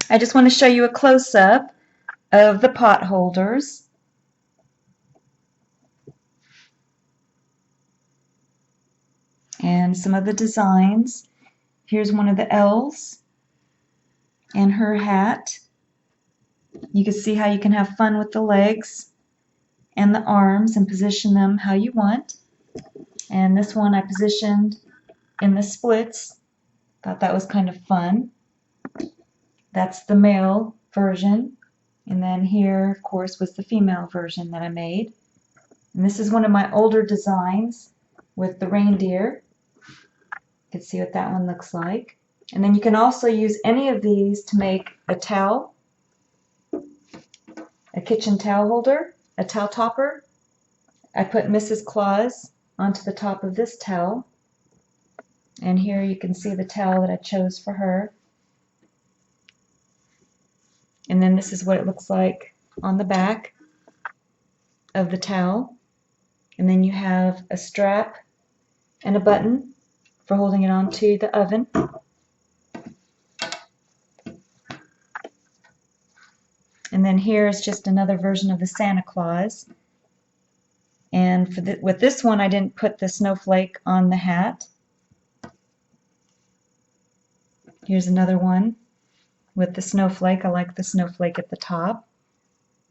I just want to show you a close-up of the pot holders. And some of the designs. Here's one of the elves and her hat. You can see how you can have fun with the legs and the arms and position them how you want. And this one I positioned in the splits. Thought that was kind of fun. That's the male version. And then here, of course, was the female version that I made. And this is one of my older designs with the reindeer. You can see what that one looks like. And then you can also use any of these to make a towel, a kitchen towel holder, a towel topper. I put Mrs. Claus onto the top of this towel. And here you can see the towel that I chose for her. And then this is what it looks like on the back of the towel. And then you have a strap and a button for holding it onto the oven. And then here is just another version of the Santa Claus. And for with this one, I didn't put the snowflake on the hat. Here's another one with the snowflake. I like the snowflake at the top.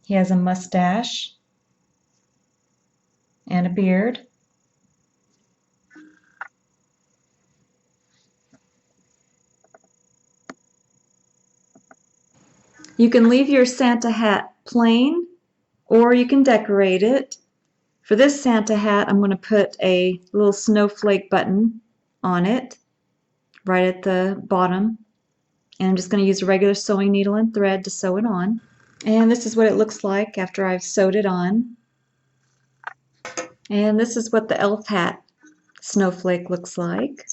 He has a mustache and a beard. You can leave your Santa hat plain, or you can decorate it. For this Santa hat, I'm going to put a little snowflake button on it, right at the bottom. And I'm just going to use a regular sewing needle and thread to sew it on. And this is what it looks like after I've sewed it on. And this is what the elf hat snowflake looks like.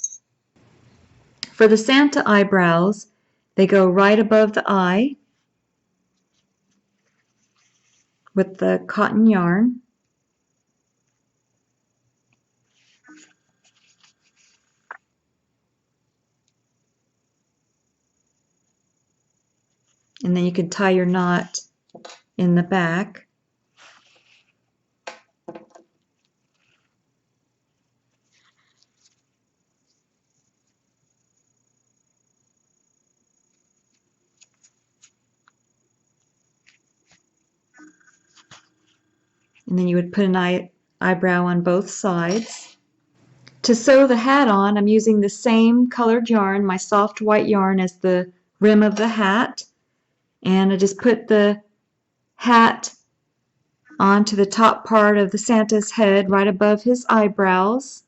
For the Santa eyebrows, they go right above the eye with the cotton yarn. And then you can tie your knot in the back. And then you would put an eyebrow on both sides. To sew the hat on, I'm using the same colored yarn, my soft white yarn, as the rim of the hat. And I just put the hat onto the top part of the Santa's head right above his eyebrows.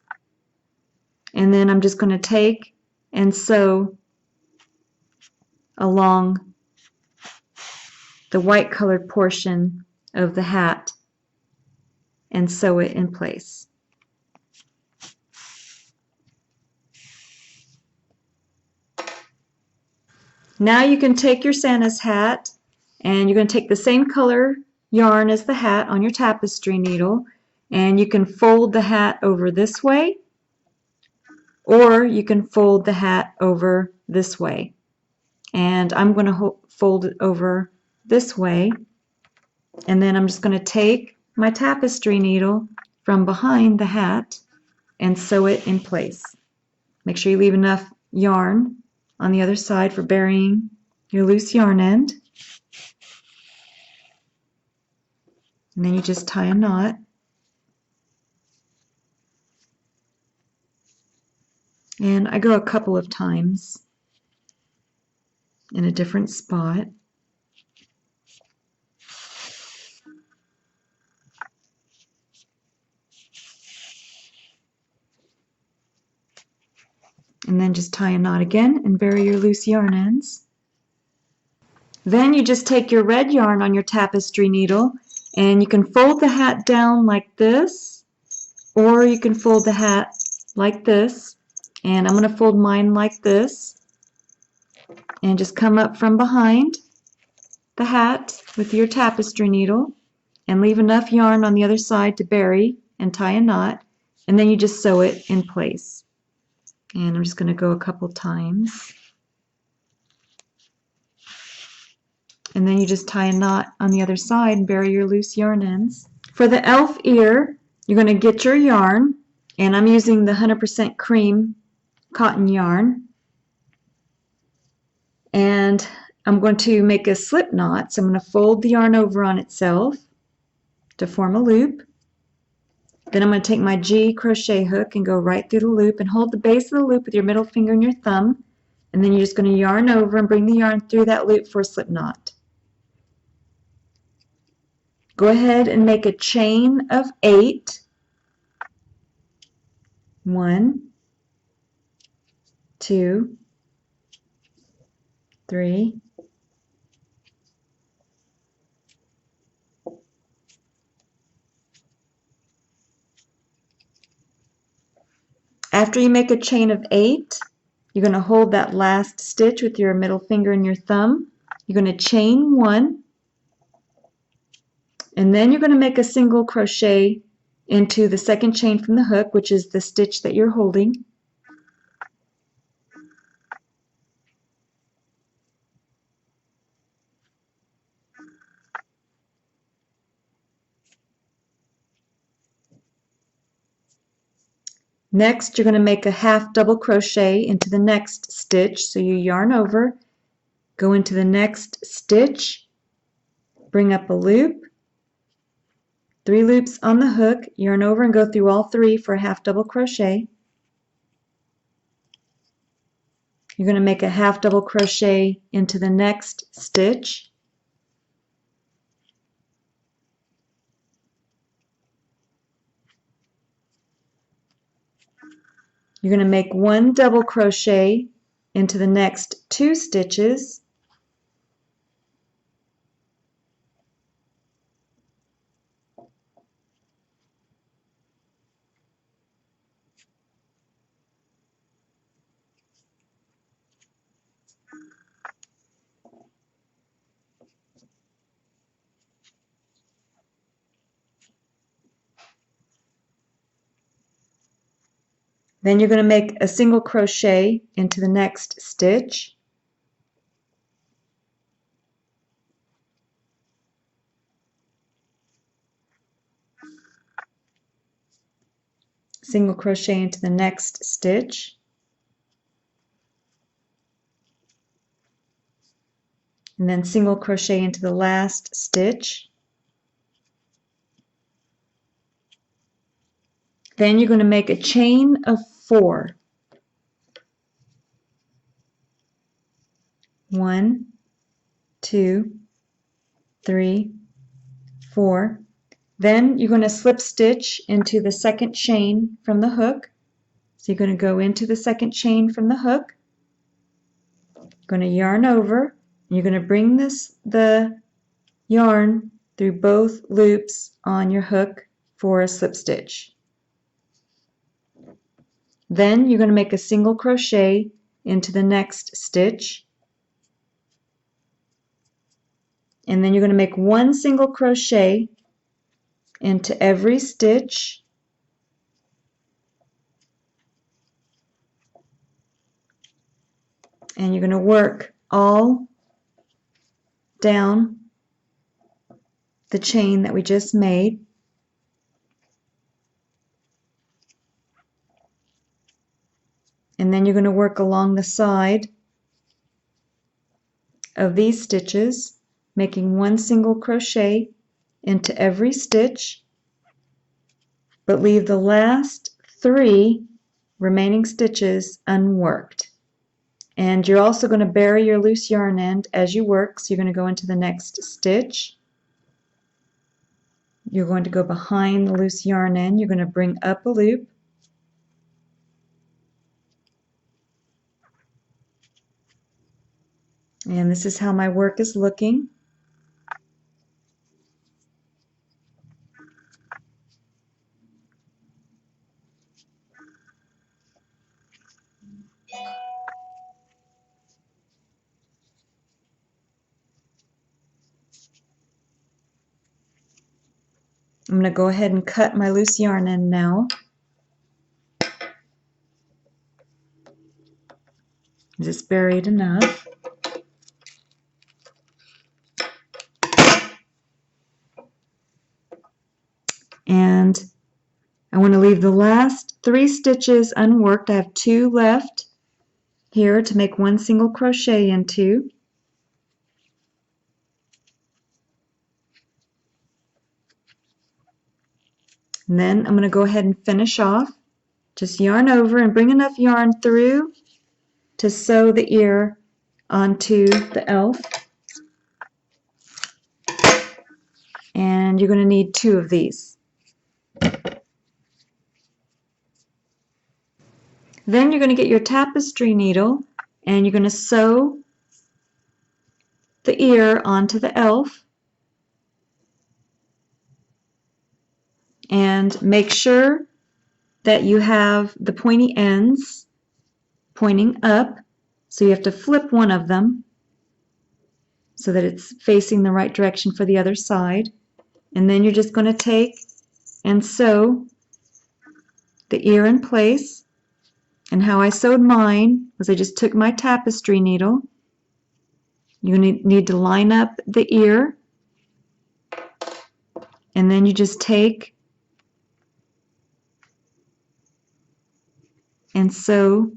And then I'm just going to take and sew along the white colored portion of the hat and sew it in place. Now you can take your Santa's hat and you're going to take the same color yarn as the hat on your tapestry needle, and you can fold the hat over this way, or you can fold the hat over this way. And I'm going to fold it over this way, and then I'm just going to take my tapestry needle from behind the hat and sew it in place. Make sure you leave enough yarn on the other side for burying your loose yarn end. And then you just tie a knot. And I go a couple of times in a different spot. And then just tie a knot again and bury your loose yarn ends. Then you just take your red yarn on your tapestry needle and you can fold the hat down like this, or you can fold the hat like this. And I'm going to fold mine like this and just come up from behind the hat with your tapestry needle and leave enough yarn on the other side to bury and tie a knot, and then you just sew it in place. And I'm just going to go a couple times. and then you just tie a knot on the other side and bury your loose yarn ends. For the elf ear, you're going to get your yarn, and I'm using the 100% cream cotton yarn, and I'm going to make a slip knot. So I'm going to fold the yarn over on itself to form a loop. Then I'm going to take my G crochet hook and go right through the loop and hold the base of the loop with your middle finger and your thumb, and then you're just going to yarn over and bring the yarn through that loop for a slip knot. Go ahead and make a chain of 8. 1, 2, 3, 'After you make a chain of 8, you're going to hold that last stitch with your middle finger and your thumb. You're going to chain 1, and then you're going to make a single crochet into the second chain from the hook, which is the stitch that you're holding. Next, you're going to make a half double crochet into the next stitch. So you yarn over, go into the next stitch, bring up a loop, 3 loops on the hook, yarn over and go through all 3 for a half double crochet. You're going to make a half double crochet into the next stitch. You're going to make 1 double crochet into the next 2 stitches. Then you're going to make a single crochet into the next stitch. Single crochet into the next stitch. And then single crochet into the last stitch. Then you're going to make a chain of 4. 1, 2, 3, 4. Then you're going to slip stitch into the second chain from the hook. So you're going to go into the second chain from the hook, going to yarn over, and you're going to bring the yarn through both loops on your hook for a slip stitch. Then you're going to make a single crochet into the next stitch, and then you're going to make 1 single crochet into every stitch, and you're going to work all down the chain that we just made. And then you're going to work along the side of these stitches, making 1 single crochet into every stitch, but leave the last 3 remaining stitches unworked. And you're also going to bury your loose yarn end as you work. So you're going to go into the next stitch. You're going to go behind the loose yarn end. You're going to bring up a loop. And this is how my work is looking. I'm going to go ahead and cut my loose yarn end now. Just buried enough. to leave the last 3 stitches unworked. I have 2 left here to make 1 single crochet into. And then I'm going to go ahead and finish off. Just yarn over and bring enough yarn through to sew the ear onto the elf. And you're going to need 2 of these. Then you're going to get your tapestry needle and you're going to sew the ear onto the elf. And make sure that you have the pointy ends pointing up. So you have to flip one of them so that it's facing the right direction for the other side. And then you're just going to take and sew the ear in place. And how I sewed mine was I just took my tapestry needle. You need to line up the ear, and then you just take and sew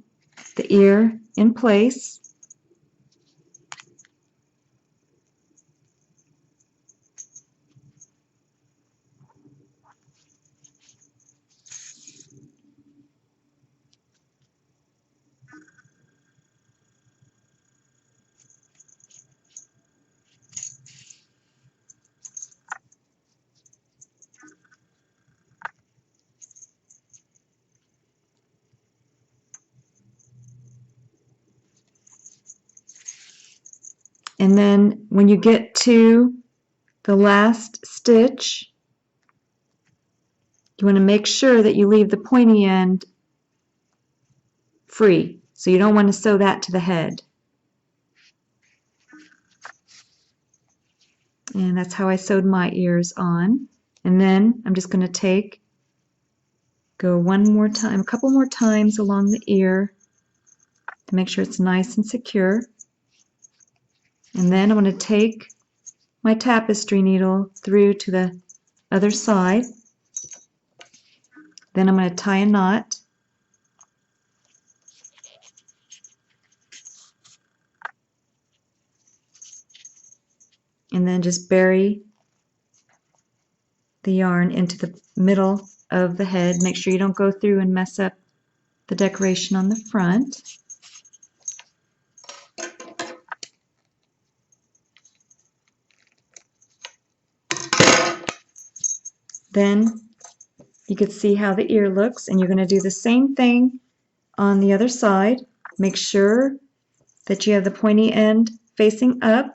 the ear in place. And then when you get to the last stitch, you want to make sure that you leave the pointy end free. So you don't want to sew that to the head. And that's how I sewed my ears on. And then I'm just going to go one more time, a couple more times along the ear to make sure it's nice and secure. And then I'm going to take my tapestry needle through to the other side. Then I'm going to tie a knot. And then just bury the yarn into the middle of the head. Make sure you don't go through and mess up the decoration on the front. Then you can see how the ear looks, and you're going to do the same thing on the other side. Make sure that you have the pointy end facing up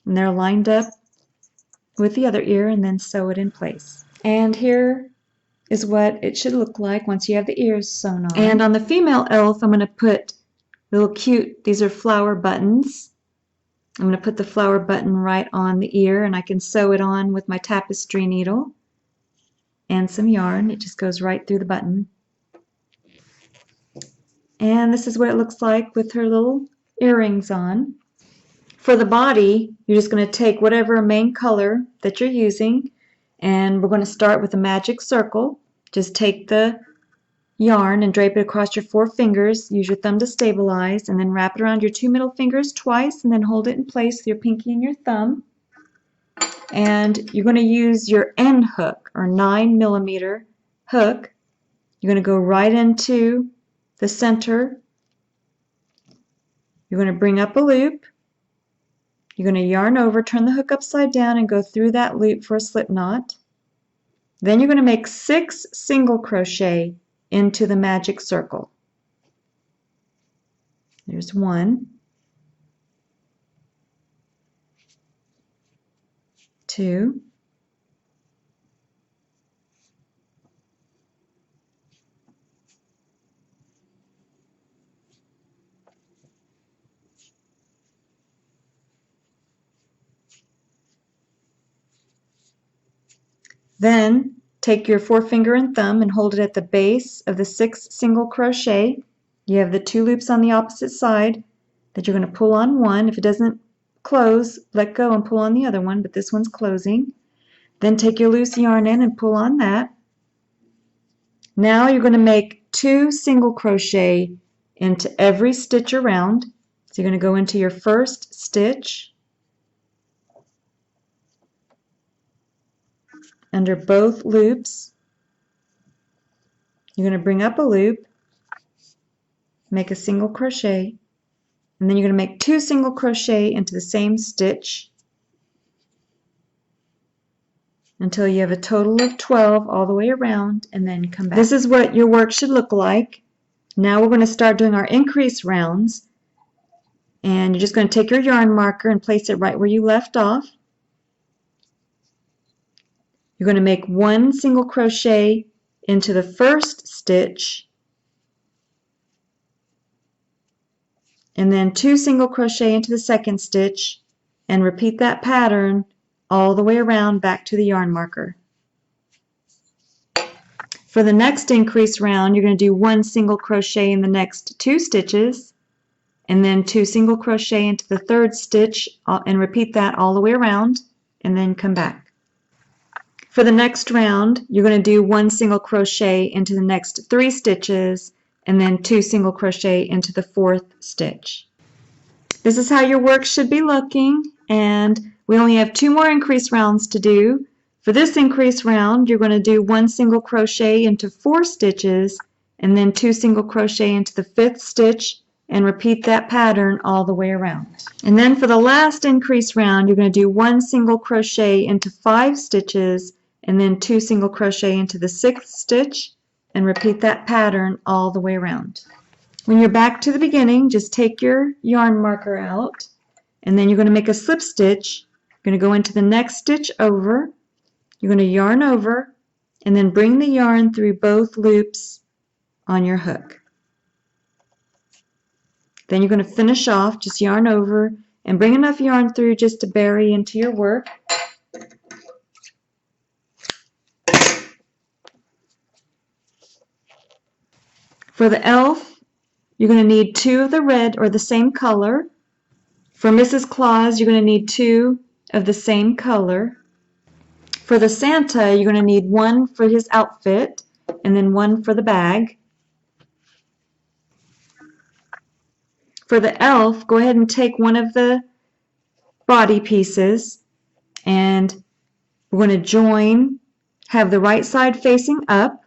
and they're lined up with the other ear, and then sew it in place. And here is what it should look like once you have the ears sewn on. And on the female elf, I'm going to put little cute, these are flower buttons. I'm going to put the flower button right on the ear, and I can sew it on with my tapestry needle and some yarn. It just goes right through the button. And this is what it looks like with her little earrings on. For the body, you're just going to take whatever main color that you're using, and we're going to start with a magic circle. Just take the yarn and drape it across your 4 fingers. Use your thumb to stabilize, and then wrap it around your 2 middle fingers twice, and then hold it in place with your pinky and your thumb. And you're going to use your end hook, or 9mm hook. You're going to go right into the center. You're going to bring up a loop. You're going to yarn over, turn the hook upside down, and go through that loop for a slip knot. Then you're going to make 6 single crochet into the magic circle. There's 1, 2, 'Then take your forefinger and thumb and hold it at the base of the 6 single crochet. You have the 2 loops on the opposite side that you're going to pull on one. If it doesn't close, let go and pull on the other one, but this one's closing. Then take your loose yarn in and pull on that. Now you're going to make 2 single crochet into every stitch around. So you're going to go into your first stitch under both loops. You're going to bring up a loop, make a single crochet, and then you're going to make 2 single crochet into the same stitch until you have a total of 12 all the way around, and then come back. This is what your work should look like. Now we're going to start doing our increase rounds, and you're just going to take your yarn marker and place it right where you left off. You're going to make 1 single crochet into the first stitch, and then 2 single crochet into the second stitch, and repeat that pattern all the way around back to the yarn marker. For the next increase round, you're going to do 1 single crochet in the next 2 stitches, and then 2 single crochet into the third stitch, and repeat that all the way around, and then come back. For the next round, you're going to do 1 single crochet into the next 3 stitches, and then 2 single crochet into the fourth stitch. This is how your work should be looking, and we only have 2 more increase rounds to do. For this increase round, you're going to do 1 single crochet into 4 stitches, and then 2 single crochet into the 5th stitch, and repeat that pattern all the way around. And then for the last increase round, you're going to do 1 single crochet into 5 stitches, and then 2 single crochet into the 6th stitch, and repeat that pattern all the way around. When you're back to the beginning, just take your yarn marker out, and then you're going to make a slip stitch. You're going to go into the next stitch over, you're going to yarn over, and then bring the yarn through both loops on your hook. Then you're going to finish off, just yarn over, and bring enough yarn through just to bury into your work. For the elf, you're going to need 2 of the red or the same color. For Mrs. Claus, you're going to need 2 of the same color. For the Santa, you're going to need 1 for his outfit, and then 1 for the bag. For the elf, go ahead and take one of the body pieces, and we're going to join, have the right side facing up,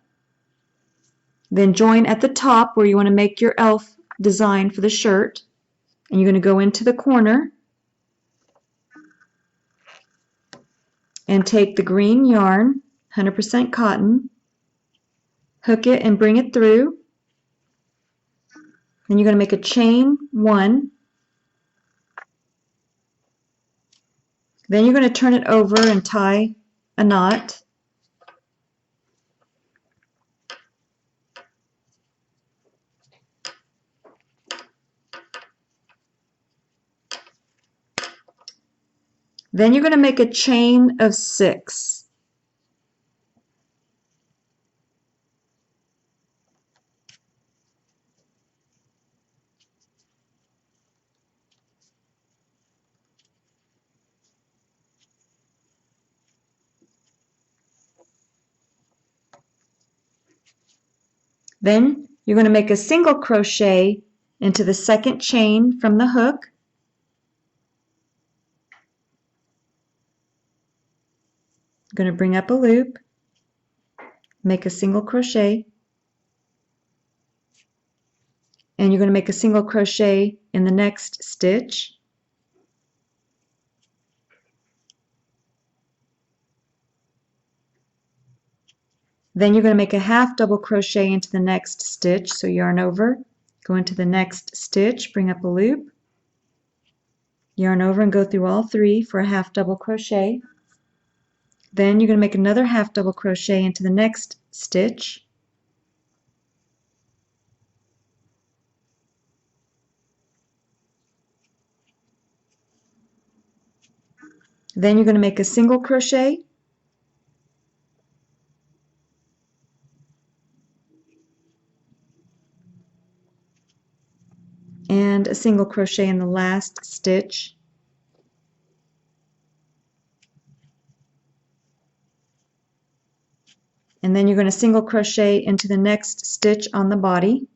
then join at the top where you want to make your elf design for the shirt, and you're going to go into the corner and take the green yarn, 100% cotton, hook it and bring it through. Then you're going to make a chain 1. Then you're going to turn it over and tie a knot. Then you're going to make a chain of 6. Then you're going to make a single crochet into the second chain from the hook. I'm going to bring up a loop, make a single crochet, and you're going to make a single crochet in the next stitch. Then you're going to make a half double crochet into the next stitch, so yarn over, go into the next stitch, bring up a loop, yarn over and go through all 3 for a half double crochet. Then you're going to make another half double crochet into the next stitch. Then you're going to make a single crochet, and a single crochet in the last stitch. And then you're going to single crochet into the next stitch on the body.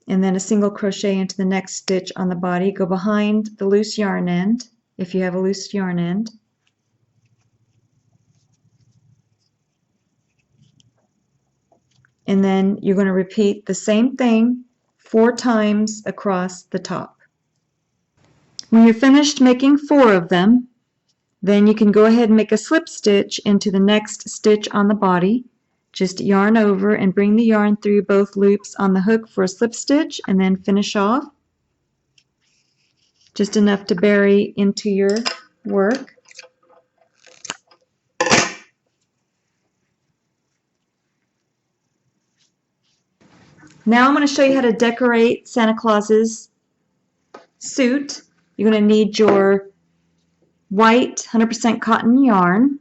And then a single crochet into the next stitch on the body. Go behind the loose yarn end if you have a loose yarn end. And then you're going to repeat the same thing 4 times across the top. When you're finished making 4 of them, then you can go ahead and make a slip stitch into the next stitch on the body. Just yarn over and bring the yarn through both loops on the hook for a slip stitch and then finish off. Just enough to bury into your work. Now I'm going to show you how to decorate Santa Claus's suit. You're going to need your white 100% cotton yarn.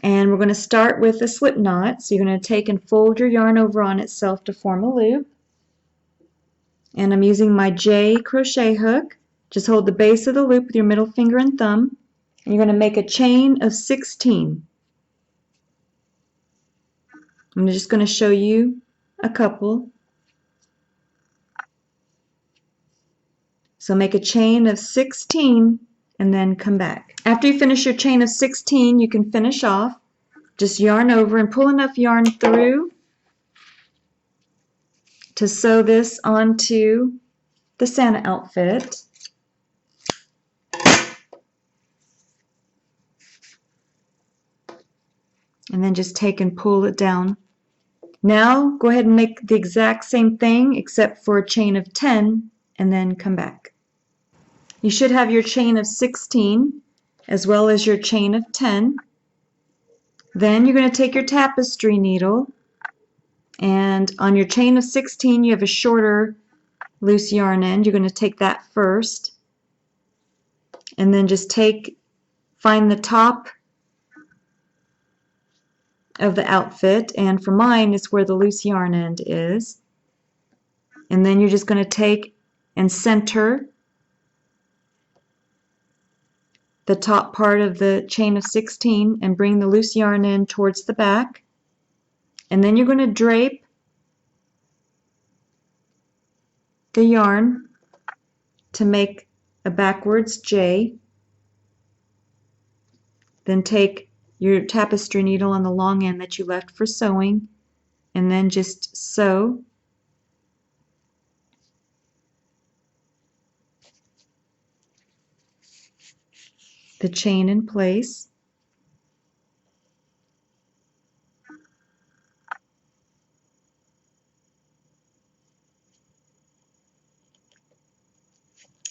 And we're going to start with a slip knot. So you're going to take and fold your yarn over on itself to form a loop. And I'm using my J crochet hook. Just hold the base of the loop with your middle finger and thumb. And you're going to make a chain of 16. I'm just going to show you a couple. So make a chain of 16 and then come back. After you finish your chain of 16, you can finish off. Just yarn over and pull enough yarn through to sew this onto the Santa outfit. And then just take and pull it down. Now go ahead and make the exact same thing except for a chain of 10 and then come back. You should have your chain of 16 as well as your chain of 10. Then you're going to take your tapestry needle, and on your chain of 16 you have a shorter loose yarn end. You're going to take that first and then just find the top of the outfit, and for mine it's where the loose yarn end is. And then you're just going to take and center the top part of the chain of 16 and bring the loose yarn end towards the back. And then you're going to drape the yarn to make a backwards J. Then take your tapestry needle on the long end that you left for sewing and then just sew the chain in place.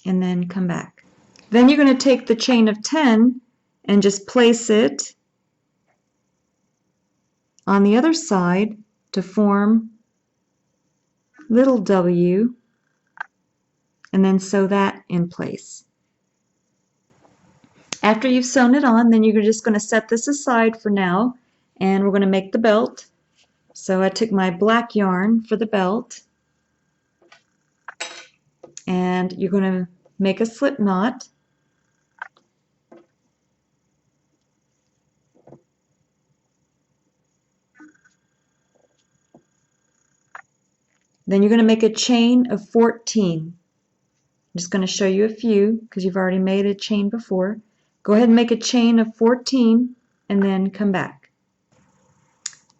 And then come back. Then you're going to take the chain of 10 and just place it on the other side to form little W, and then sew that in place. After you've sewn it on, then you're just going to set this aside for now, and we're going to make the belt. So I took my black yarn for the belt, and you're going to make a slip knot. Then you're going to make a chain of 14. I'm just going to show you a few because you've already made a chain before. Go ahead and make a chain of 14 and then come back.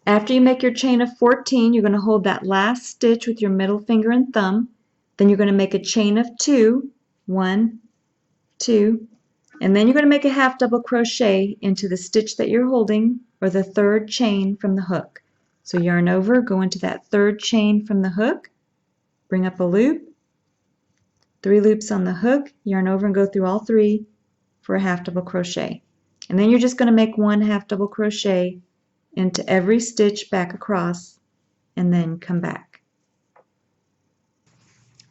After you make your chain of 14, you're going to hold that last stitch with your middle finger and thumb. Then you're going to make a chain of 2, 1, 2, and then you're going to make a half double crochet into the stitch that you're holding or the third chain from the hook. So yarn over, go into that third chain from the hook, bring up a loop, 3 loops on the hook, yarn over and go through all 3 for a half double crochet. And then you're just going to make 1 half double crochet into every stitch back across and then come back.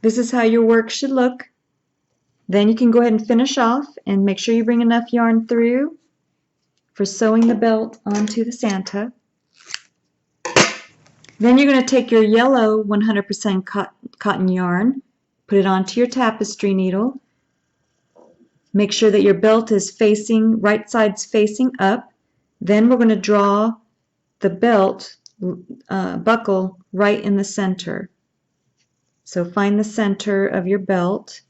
This is how your work should look. Then you can go ahead and finish off and make sure you bring enough yarn through for sewing the belt onto the Santa. Then you're going to take your yellow 100% cotton yarn, Put it onto your tapestry needle. Make sure that your belt is facing, right side's facing up. Then we're going to draw the belt buckle right in the center. So find the center of your belt.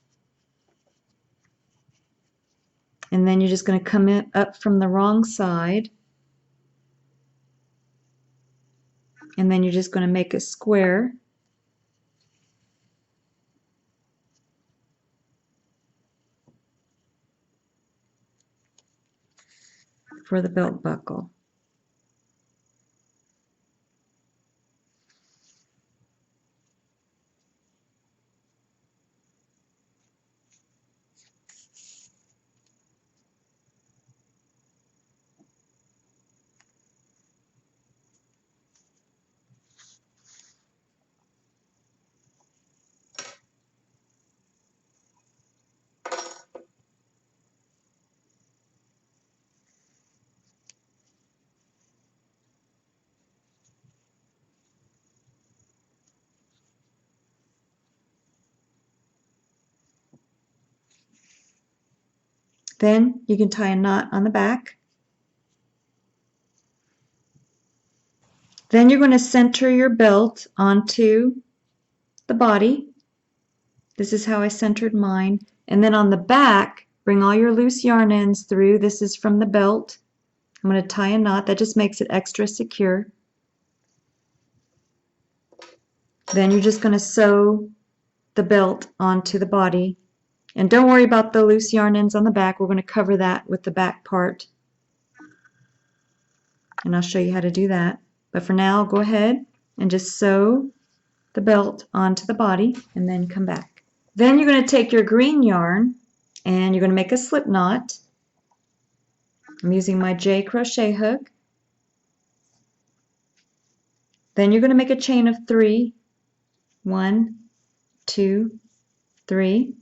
And then you're just going to come up from the wrong side. And then you're just going to make a square. For the belt buckle. Then you can tie a knot on the back. Then you're going to center your belt onto the body. This is how I centered mine. And then on the back, bring all your loose yarn ends through. This is from the belt. I'm going to tie a knot. That just makes it extra secure. Then you're just going to sew the belt onto the body. And don't worry about the loose yarn ends on the back. We're going to cover that with the back part. And I'll show you how to do that. But for now, go ahead and just sew the belt onto the body and then come back. Then you're going to take your green yarn and you're going to make a slip knot. I'm using my J crochet hook. Then you're going to make a chain of 3. 1, 2, 3.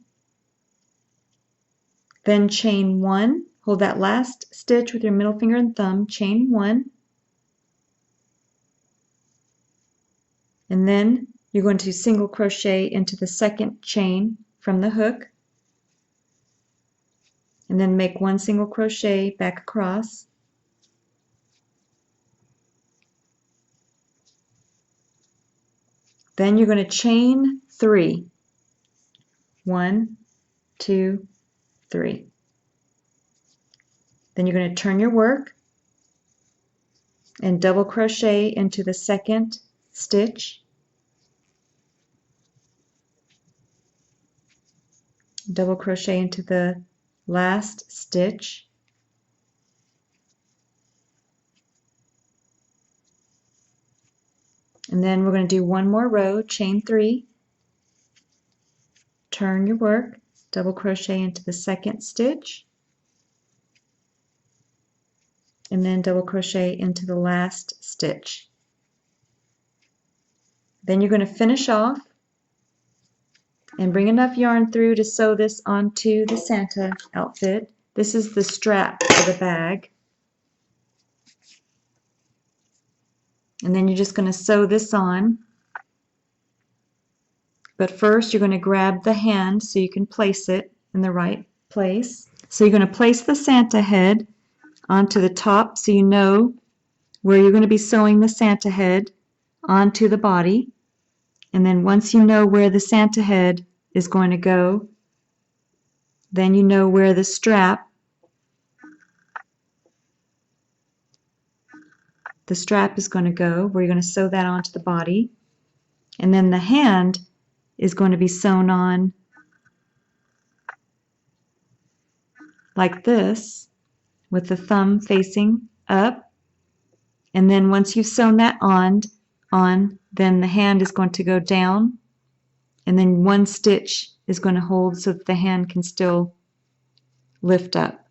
Then chain 1. Hold that last stitch with your middle finger and thumb. Chain 1. And then you're going to single crochet into the second chain from the hook. And then make 1 single crochet back across. Then you're going to chain 3. 1, 2, 3. Then you're going to turn your work and double crochet into the second stitch. Double crochet into the last stitch. And then we're going to do 1 more row, chain 3. Turn your work, double crochet into the second stitch. And then double crochet into the last stitch. Then you're going to finish off and bring enough yarn through to sew this onto the Santa outfit. This is the strap for the bag. And then you're just going to sew this on. But first you're going to grab the hand so you can place it in the right place. So you're going to place the Santa head onto the top so you know where you're going to be sewing the Santa head onto the body. And then once you know where the Santa head is going to go, then you know where the strap is going to go, where you're going to sew that onto the body. And then the hand is going to be sewn on like this, with the thumb facing up. And then once you've sewn that on, then the hand is going to go down, and then 1 stitch is going to hold so that the hand can still lift up.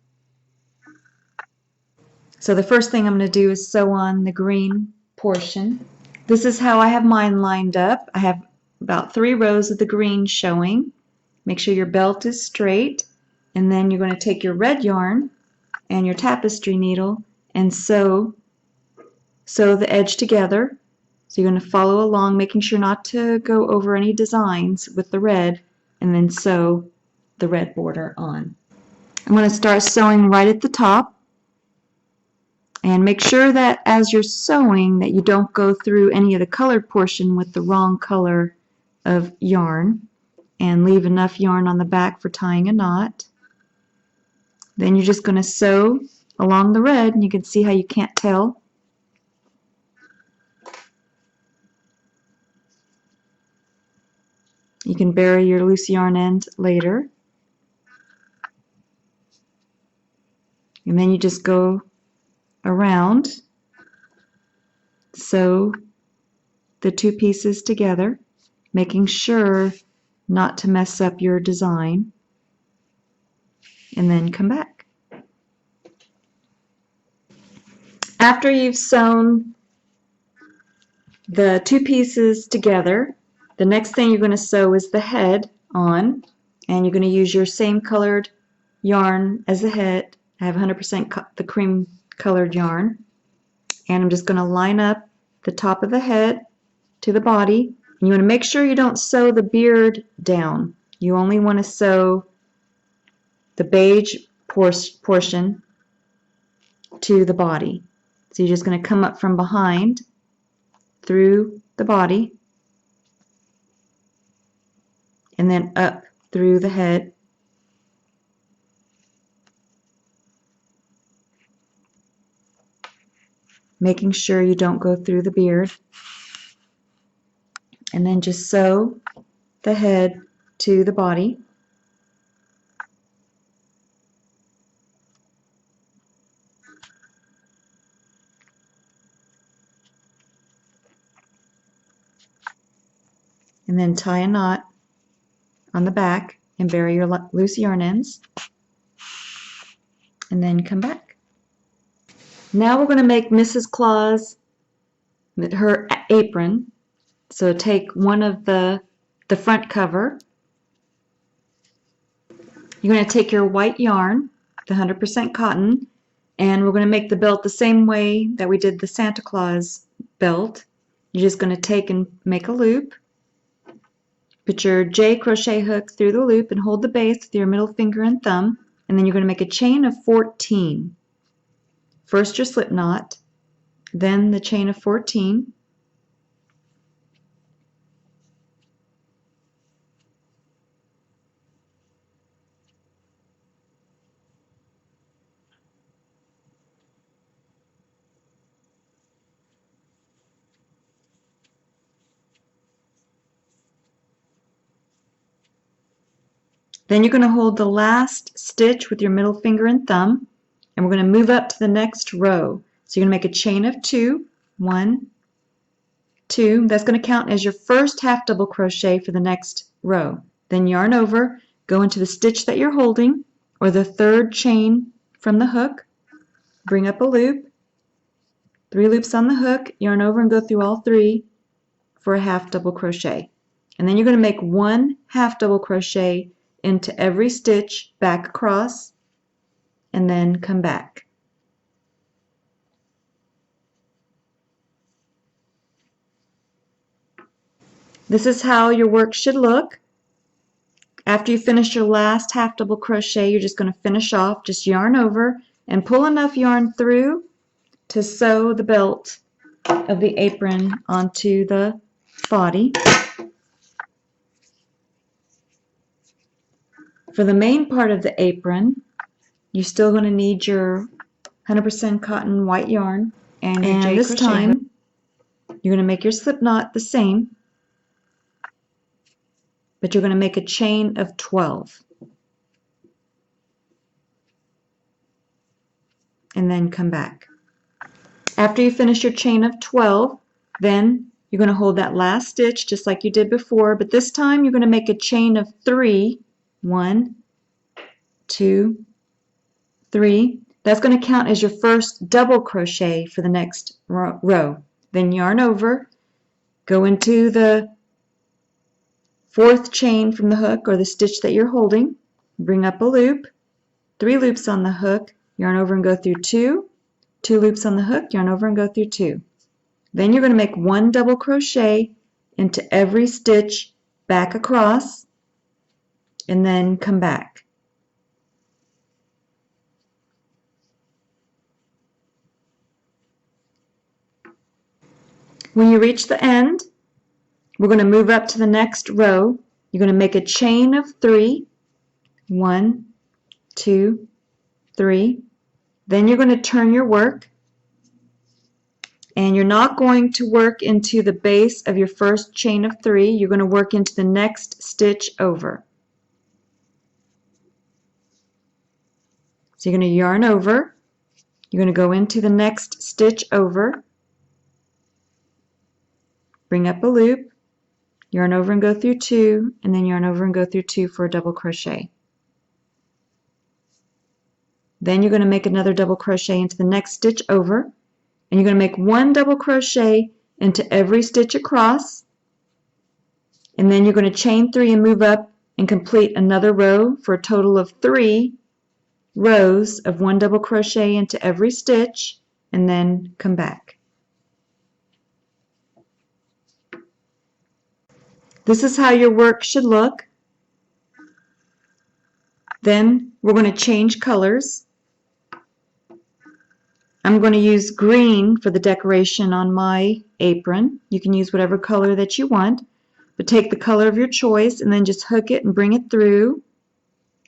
So the first thing I'm going to do is sew on the green portion. This is how I have mine lined up. I have about 3 rows of the green showing. Make sure your belt is straight, and then you're going to take your red yarn and your tapestry needle and sew the edge together. So you're going to follow along, making sure not to go over any designs with the red. and then sew the red border on. I'm going to start sewing right at the top. And make sure that as you're sewing that you don't go through any of the colored portion with the wrong color of yarn, and leave enough yarn on the back for tying a knot. Then you're just going to sew along the red, and you can see how you can't tell. You can bury your loose yarn end later. And then you just go around, sew the two pieces together, making sure not to mess up your design, and then come back. After you've sewn the two pieces together, the next thing you're going to sew is the head on, and you're going to use your same colored yarn as the head. I have 100% the cream colored yarn, and I'm just going to line up the top of the head to the body. And you want to make sure you don't sew the beard down. You only want to sew the beige portion to the body. So you're just going to come up from behind through the body and then up through the head. Making sure you don't go through the beard. And then just sew the head to the body. And then tie a knot on the back and bury your loose yarn ends. And then come back. Now we're going to make Mrs. Claus her apron. So take one of the front cover. You're going to take your white yarn, the 100% cotton, and we're going to make the belt the same way that we did the Santa Claus belt. You're just going to take and make a loop. Put your J crochet hook through the loop and hold the base with your middle finger and thumb, and then you're going to make a chain of 14. First your slip knot, then the chain of 14. Then you're going to hold the last stitch with your middle finger and thumb, and we're going to move up to the next row. So you're going to make a chain of 2, 1, 2. That's going to count as your first half double crochet for the next row. Then yarn over, go into the stitch that you're holding, or the third chain from the hook, bring up a loop, 3 loops on the hook, yarn over and go through all 3 for a half double crochet. And then you're going to make 1 half double crochet into every stitch back across, and then come back. This is how your work should look. After you finish your last half double crochet, you're just going to finish off, just yarn over and pull enough yarn through to sew the belt of the apron onto the body. For the main part of the apron, you're still going to need your 100% cotton white yarn, and this time you're going to make your slip knot the same, but you're going to make a chain of 12 and then come back. After you finish your chain of 12, then you're going to hold that last stitch just like you did before, but this time you're going to make a chain of 3, 1, 2, 3. That's going to count as your first double crochet for the next row. Then yarn over, go into the 4th chain from the hook or the stitch that you're holding, bring up a loop, 3 loops on the hook, yarn over and go through 2, 2 loops on the hook, yarn over and go through 2. Then you're going to make 1 double crochet into every stitch back across, and then come back. When you reach the end, we're going to move up to the next row. You're going to make a chain of 3. 1, 2, 3. Then you're going to turn your work, and you're not going to work into the base of your first chain of 3. You're going to work into the next stitch over. So you're going to yarn over. You're going to go into the next stitch over, bring up a loop, yarn over and go through 2, and then yarn over and go through 2 for a double crochet. Then you're going to make another double crochet into the next stitch over, and you're going to make 1 double crochet into every stitch across, and then you're going to chain 3 and move up and complete another row for a total of 3 rows of 1 double crochet into every stitch, and then come back. This is how your work should look. Then we're going to change colors. I'm going to use green for the decoration on my apron. You can use whatever color that you want, but take the color of your choice and then just hook it and bring it through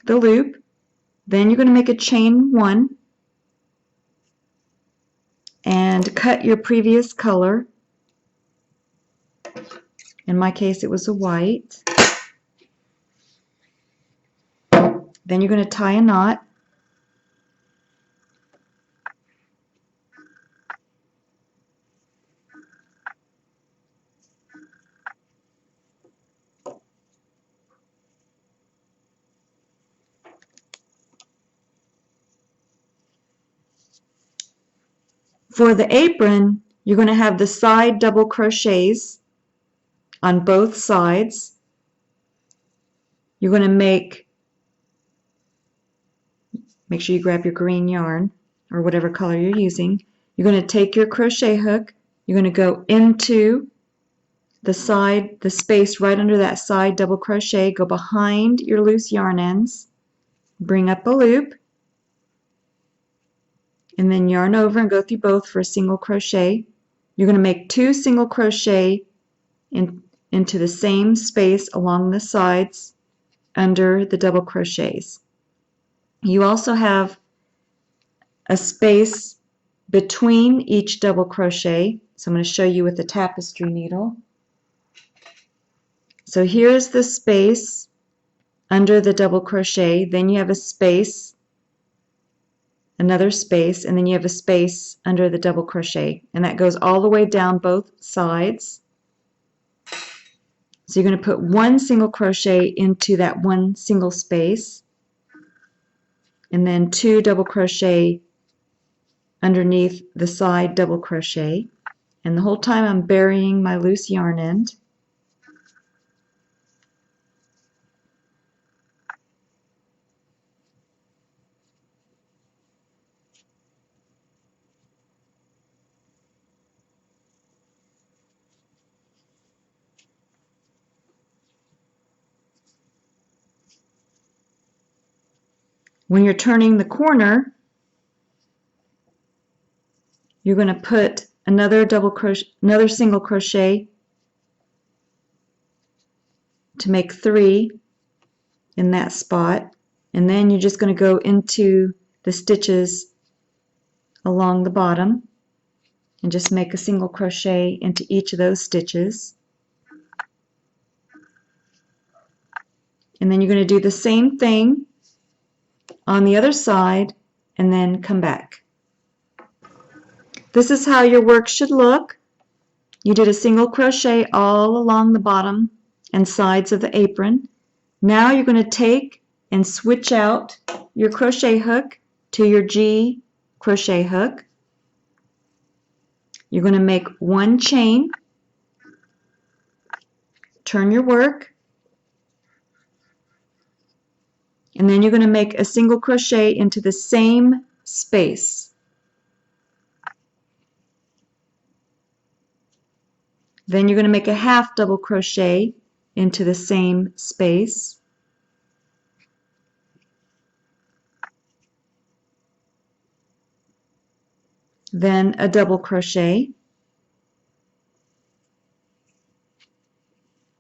the loop. Then you're going to make a chain 1 and cut your previous color. In my case, it was a white. Then you're going to tie a knot. For the apron, you're going to have the side double crochets on both sides. You're going to make sure you grab your green yarn or whatever color you're using. You're going to take your crochet hook, you're going to go into the space right under that side double crochet, go behind your loose yarn ends, bring up a loop, and then yarn over and go through both for a single crochet. You're going to make 2 single crochet into the same space along the sides under the double crochets. You also have a space between each double crochet, so I'm going to show you with the tapestry needle. So here's the space under the double crochet, then you have a space, another space, and then you have a space under the double crochet, and that goes all the way down both sides. So you're going to put 1 single crochet into that 1 single space, and then 2 double crochet underneath the side double crochet, and the whole time I'm burying my loose yarn end. When you're turning the corner, you're going to put another single crochet to make 3 in that spot, and then you're just going to go into the stitches along the bottom and just make a single crochet into each of those stitches. And then you're going to do the same thing on the other side and then come back. This is how your work should look. You did a single crochet all along the bottom and sides of the apron. Now you're going to take and switch out your crochet hook to your G crochet hook. You're going to make 1 chain, turn your work, and then you're going to make a single crochet into the same space. Then you're going to make a half double crochet into the same space. then a double crochet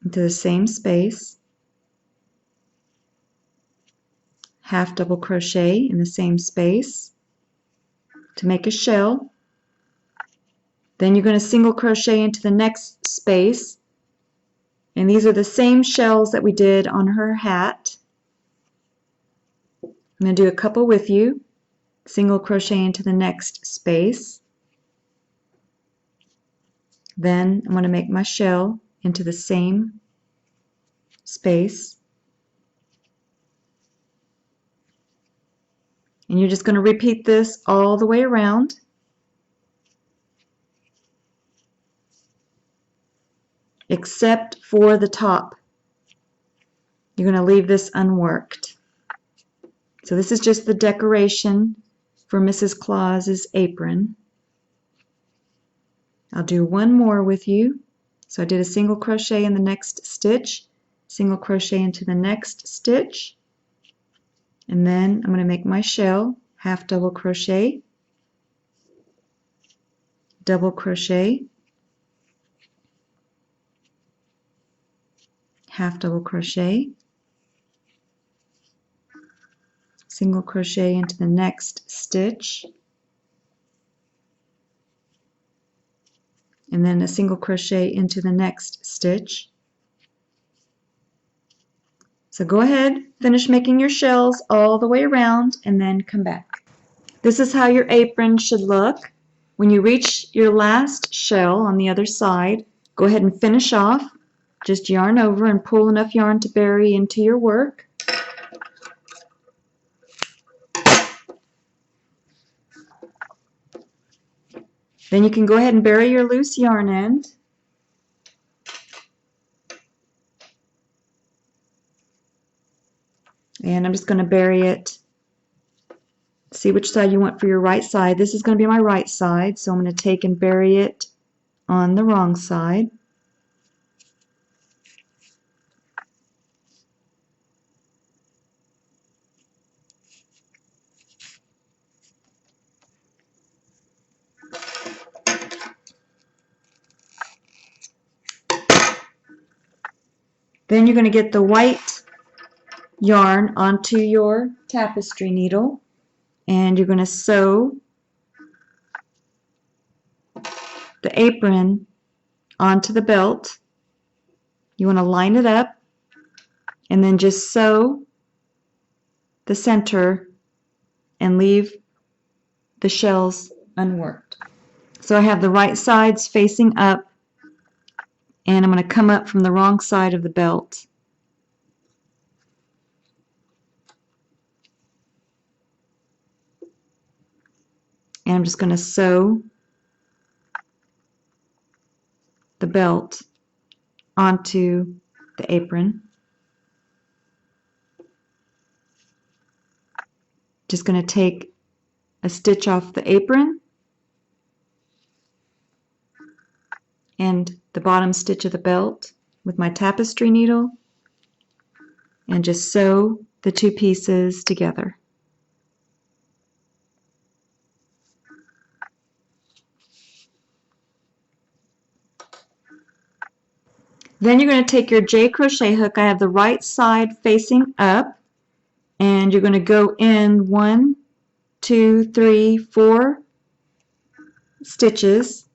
into the same space, half double crochet in the same space to make a shell. Then you're going to single crochet into the next space, and these are the same shells that we did on her hat. I'm going to do a couple with you. Single crochet into the next space. Then I'm going to make my shell into the same space. And you're just going to repeat this all the way around. Except for the top. You're going to leave this unworked. So this is just the decoration for Mrs. Claus's apron. I'll do one more with you. So I did a single crochet in the next stitch, single crochet into the next stitch, and then I'm going to make my shell, half double crochet, double crochet, half double crochet, single crochet into the next stitch, and then a single crochet into the next stitch. So go ahead, finish making your shells all the way around, and then come back. This is how your apron should look. When you reach your last shell on the other side, go ahead and finish off. Just yarn over and pull enough yarn to bury into your work. Then you can go ahead and bury your loose yarn end. And I'm just going to bury it. See which side you want for your right side. This is going to be my right side, so I'm going to take and bury it on the wrong side. Then you're going to get the white yarn onto your tapestry needle, and you're going to sew the apron onto the belt. You want to line it up and then just sew the center and leave the shells unworked. So I have the right sides facing up, and I'm going to come up from the wrong side of the belt. And I'm just going to sew the belt onto the apron. Just going to take a stitch off the apron and the bottom stitch of the belt with my tapestry needle and just sew the two pieces together. Then you're going to take your J crochet hook. I have the right side facing up, and you're going to go in 1, 2, 3, 4 stitches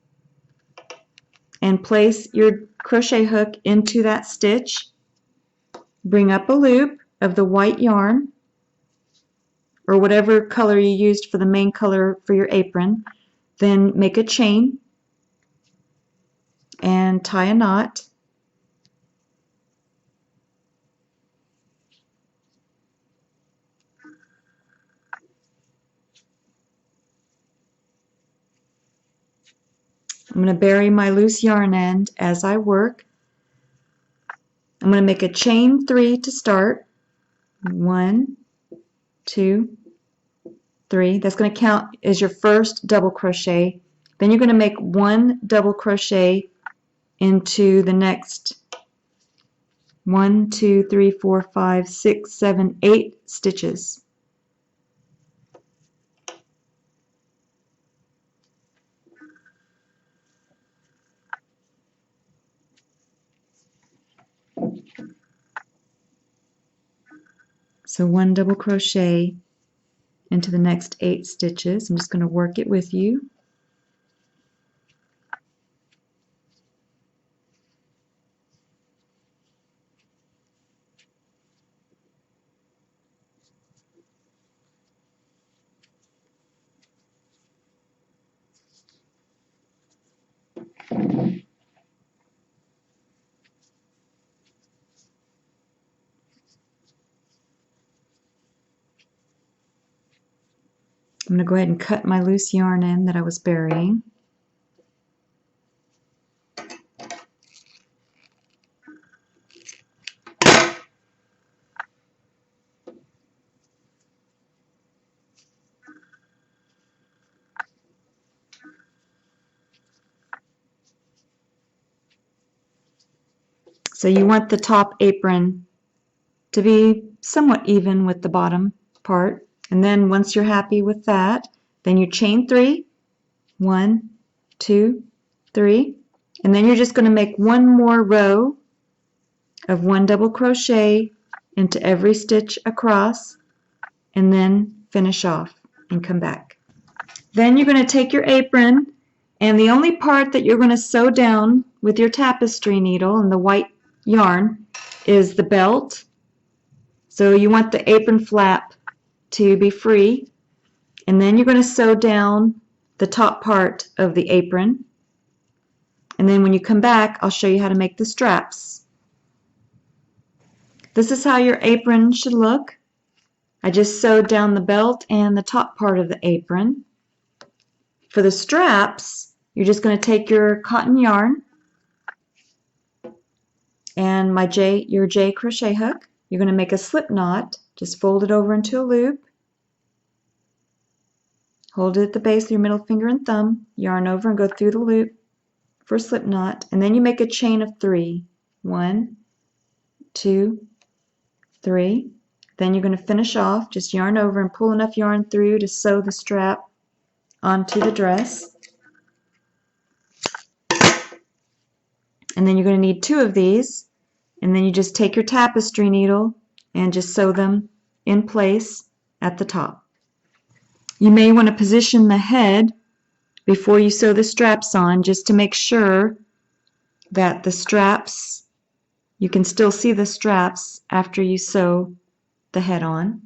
and place your crochet hook into that stitch. Bring up a loop of the white yarn or whatever color you used for the main color for your apron. Then make a chain and tie a knot. I'm going to bury my loose yarn end as I work. I'm going to make a chain 3 to start. 1, 2, 3. That's going to count as your first double crochet. Then you're going to make 1 double crochet into the next 1, 2, 3, 4, 5, 6, 7, 8 stitches. So 1 double crochet into the next 8 stitches. I'm just going to work it with you. I'm going to go ahead and cut my loose yarn in that I was burying. So you want the top apron to be somewhat even with the bottom part. And then once you're happy with that, then you chain 3. 1, 2, 3. And then you're just going to make one more row of 1 double crochet into every stitch across, and then finish off and come back. Then you're going to take your apron, and the only part that you're going to sew down with your tapestry needle and the white yarn is the belt. So you want the apron flap to be free, and then you're going to sew down the top part of the apron. And then when you come back, I'll show you how to make the straps. This is how your apron should look. I just sewed down the belt and the top part of the apron. For the straps, you're just going to take your cotton yarn and your J crochet hook. You're going to make a slip knot. Just fold it over into a loop. Hold it at the base of your middle finger and thumb. Yarn over and go through the loop for a slip knot. And then you make a chain of 3. 1, 2, 3. Then you're going to finish off. Just yarn over and pull enough yarn through to sew the strap onto the dress. And then you're going to need 2 of these. And then you just take your tapestry needle and just sew them in place at the top. You may want to position the head before you sew the straps on, just to make sure that the straps, you can still see the straps after you sew the head on.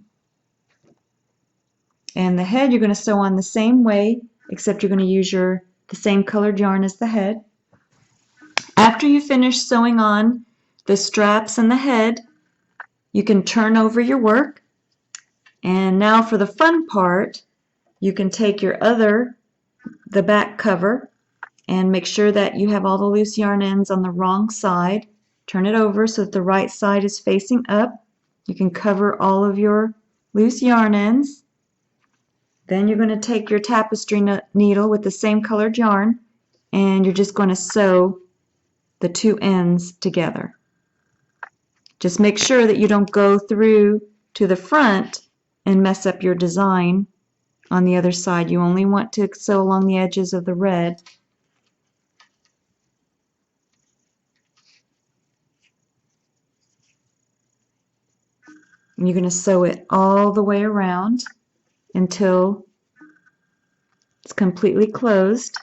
And the head you're going to sew on the same way, except you're going to use the same colored yarn as the head. After you finish sewing on the straps and the head, you can turn over your work. And now for the fun part, you can take the back cover, and make sure that you have all the loose yarn ends on the wrong side. Turn it over so that the right side is facing up. You can cover all of your loose yarn ends. Then you're going to take your tapestry needle with the same colored yarn, and you're just going to sew the 2 ends together. Just make sure that you don't go through to the front and mess up your design on the other side. You only want to sew along the edges of the red. And you're going to sew it all the way around until it's completely closed,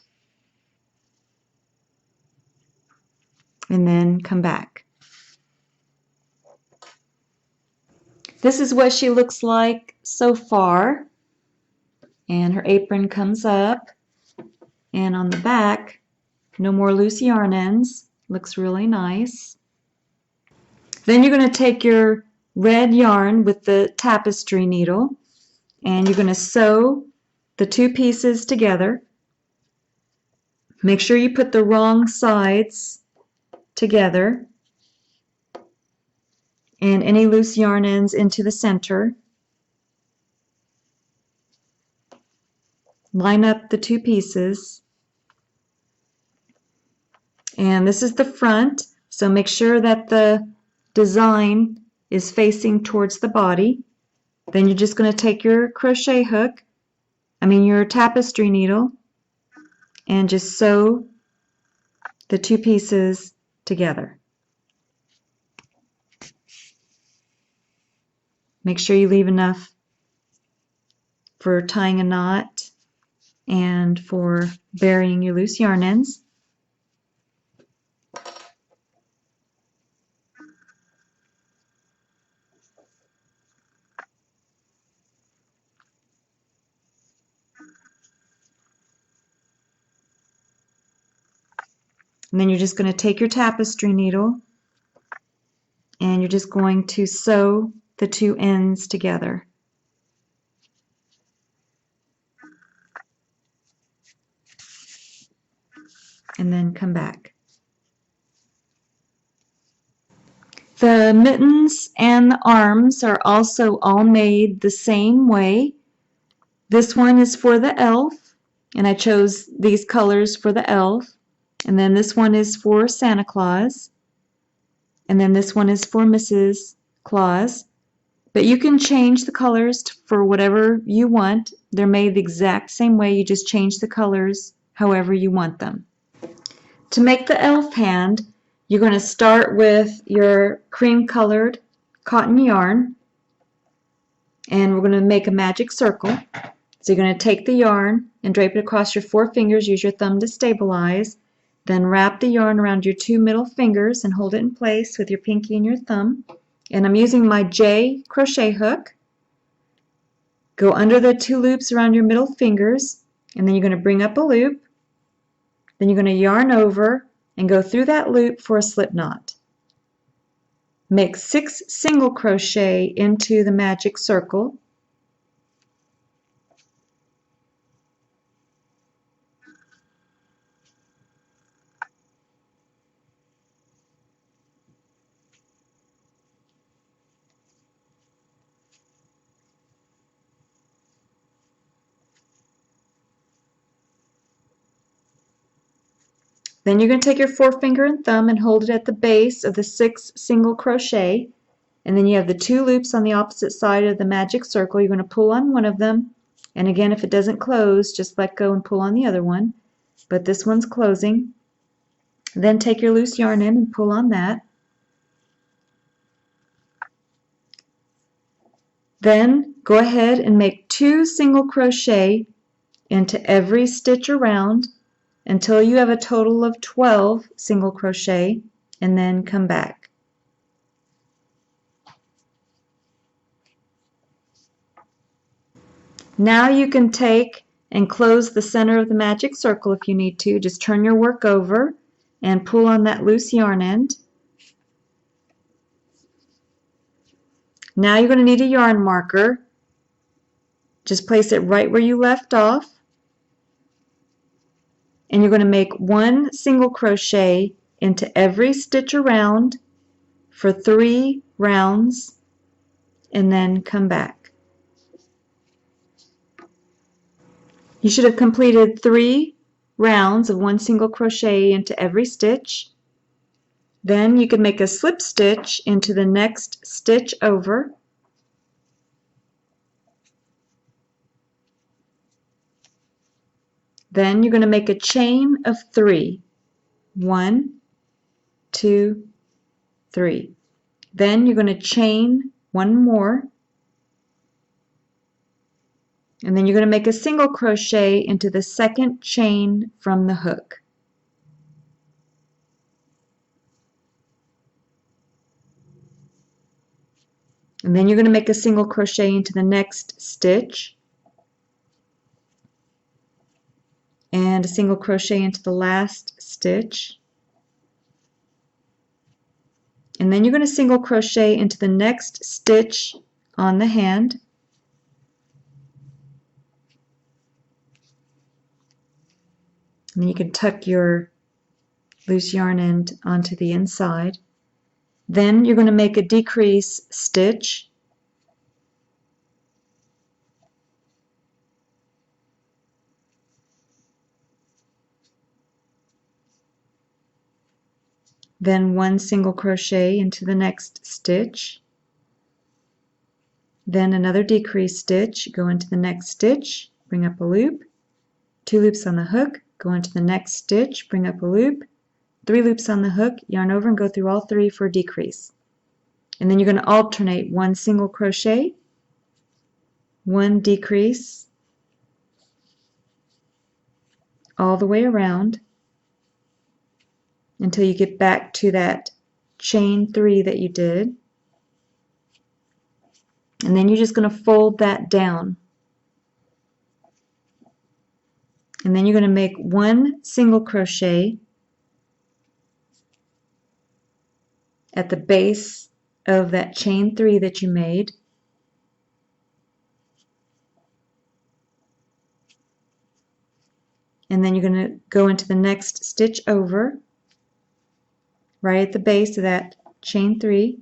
and then come back. This is what she looks like so far, and her apron comes up, and on the back, no more loose yarn ends. Looks really nice. Then you're going to take your red yarn with the tapestry needle, and you're going to sew the 2 pieces together. Make sure you put the wrong sides together and any loose yarn ends into the center. Line up the 2 pieces. And this is the front, so make sure that the design is facing towards the body. Then you're just going to take your crochet hook, your tapestry needle, and just sew the 2 pieces together. Make sure you leave enough for tying a knot and for burying your loose yarn ends. And then you're just going to take your tapestry needle and you're just going to sew the two ends together. And then come back. The mittens and the arms are also all made the same way. This one is for the elf, and I chose these colors for the elf. And then this one is for Santa Claus. And then this one is for Mrs. Claus. But you can change the colors for whatever you want. They're made the exact same way. You just change the colors however you want them. To make the elf hand, you're going to start with your cream colored cotton yarn. And we're going to make a magic circle. So you're going to take the yarn and drape it across your 4 fingers. Use your thumb to stabilize. Then wrap the yarn around your 2 middle fingers and hold it in place with your pinky and your thumb. And I'm using my J crochet hook. Go under the 2 loops around your middle fingers, and then you're going to bring up a loop. Then you're going to yarn over and go through that loop for a slip knot. Make 6 single crochet into the magic circle. Then you're going to take your forefinger and thumb and hold it at the base of the 6 single crochet. And then you have the 2 loops on the opposite side of the magic circle. You're going to pull on one of them. And again, if it doesn't close, just let go and pull on the other one. But this one's closing. Then take your loose yarn in and pull on that. Then go ahead and make 2 single crochet into every stitch around until you have a total of 12 single crochet, and then come back. Now you can take and close the center of the magic circle if you need to. Just turn your work over and pull on that loose yarn end. Now you're going to need a yarn marker. Just place it right where you left off. And you're going to make 1 single crochet into every stitch around for 3 rounds and then come back. You should have completed 3 rounds of 1 single crochet into every stitch. Then you can make a slip stitch into the next stitch over. Then you're going to make a chain of 3. 1, 2, 3. Then you're going to chain 1 more. And then you're going to make a single crochet into the second chain from the hook. And then you're going to make a single crochet into the next stitch. And a single crochet into the last stitch. And then you're going to single crochet into the next stitch on the hand. And then you can tuck your loose yarn end onto the inside. Then you're going to make a decrease stitch. Then 1 single crochet into the next stitch. Then another decrease stitch, go into the next stitch, bring up a loop, 2 loops on the hook, go into the next stitch, bring up a loop, 3 loops on the hook, yarn over and go through all 3 for a decrease. And then you're going to alternate one single crochet, one decrease, all the way around until you get back to that chain 3 that you did. And then you're just going to fold that down. And then you're going to make one single crochet at the base of that chain 3 that you made. And then you're going to go into the next stitch over, right at the base of that chain 3.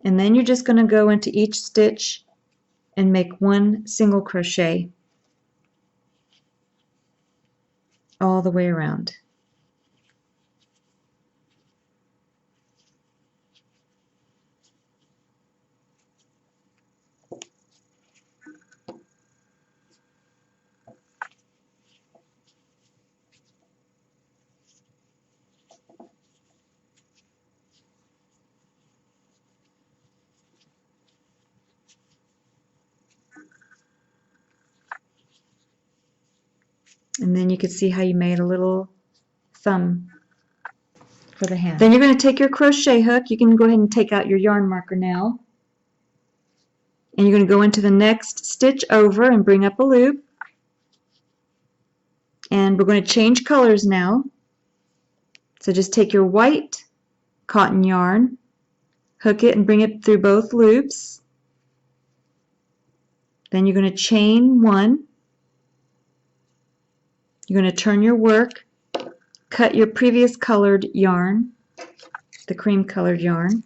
And then you're just going to go into each stitch and make one single crochet all the way around. And then you can see how you made a little thumb for the hand. Then you're going to take your crochet hook. You can go ahead and take out your yarn marker now. And you're going to go into the next stitch over and bring up a loop. And we're going to change colors now. So just take your white cotton yarn, hook it and bring it through both loops. Then you're going to chain 1. You're going to turn your work, cut your previous colored yarn, the cream colored yarn,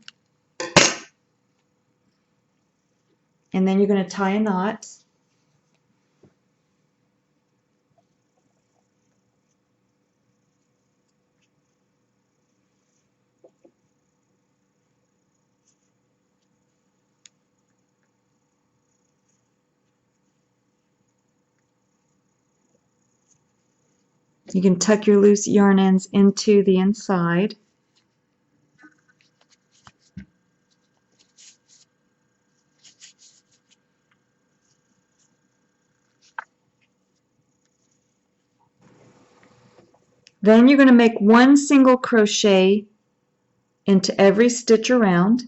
and then you're going to tie a knot. You can tuck your loose yarn ends into the inside. Then you're going to make one single crochet into every stitch around.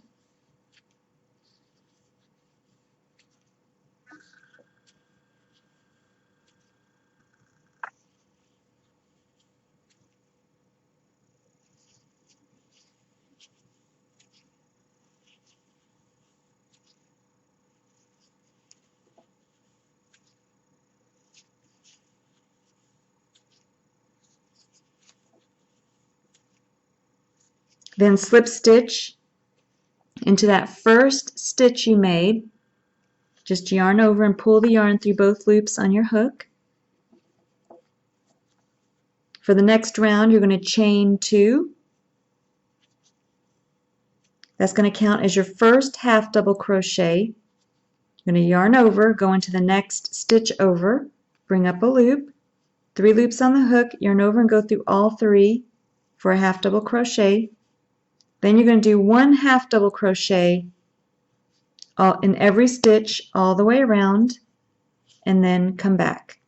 Then slip stitch into that first stitch you made. Just yarn over and pull the yarn through both loops on your hook. For the next round, you're going to chain 2. That's going to count as your first half double crochet. You're going to yarn over, go into the next stitch over, bring up a loop, 3 loops on the hook, yarn over and go through all 3 for a half double crochet. Then you're going to do 1 half double crochet in every stitch all the way around, and then come back.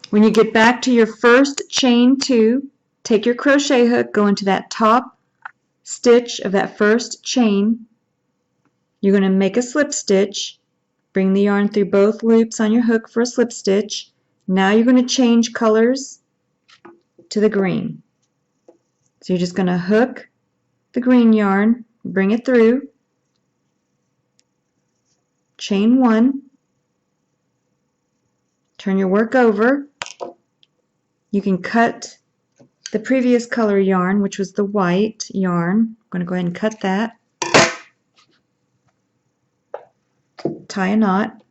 When you get back to your first chain 2, take your crochet hook, go into that top stitch of that first chain. You're going to make a slip stitch, bring the yarn through both loops on your hook for a slip stitch. Now you're going to change colors to the green. So you're just going to hook the green yarn, bring it through, chain 1, turn your work over. You can cut the previous color yarn, which was the white yarn. I'm going to go ahead and cut that. Tie a knot.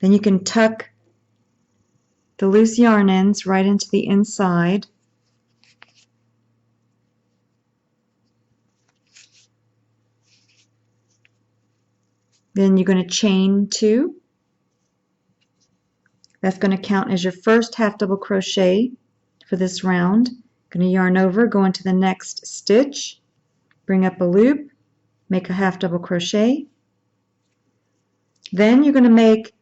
Then you can tuck the loose yarn ends right into the inside. Then you're going to chain 2. That's going to count as your first half double crochet for this round. Going to yarn over, go into the next stitch, bring up a loop, make a half double crochet. Then you're going to make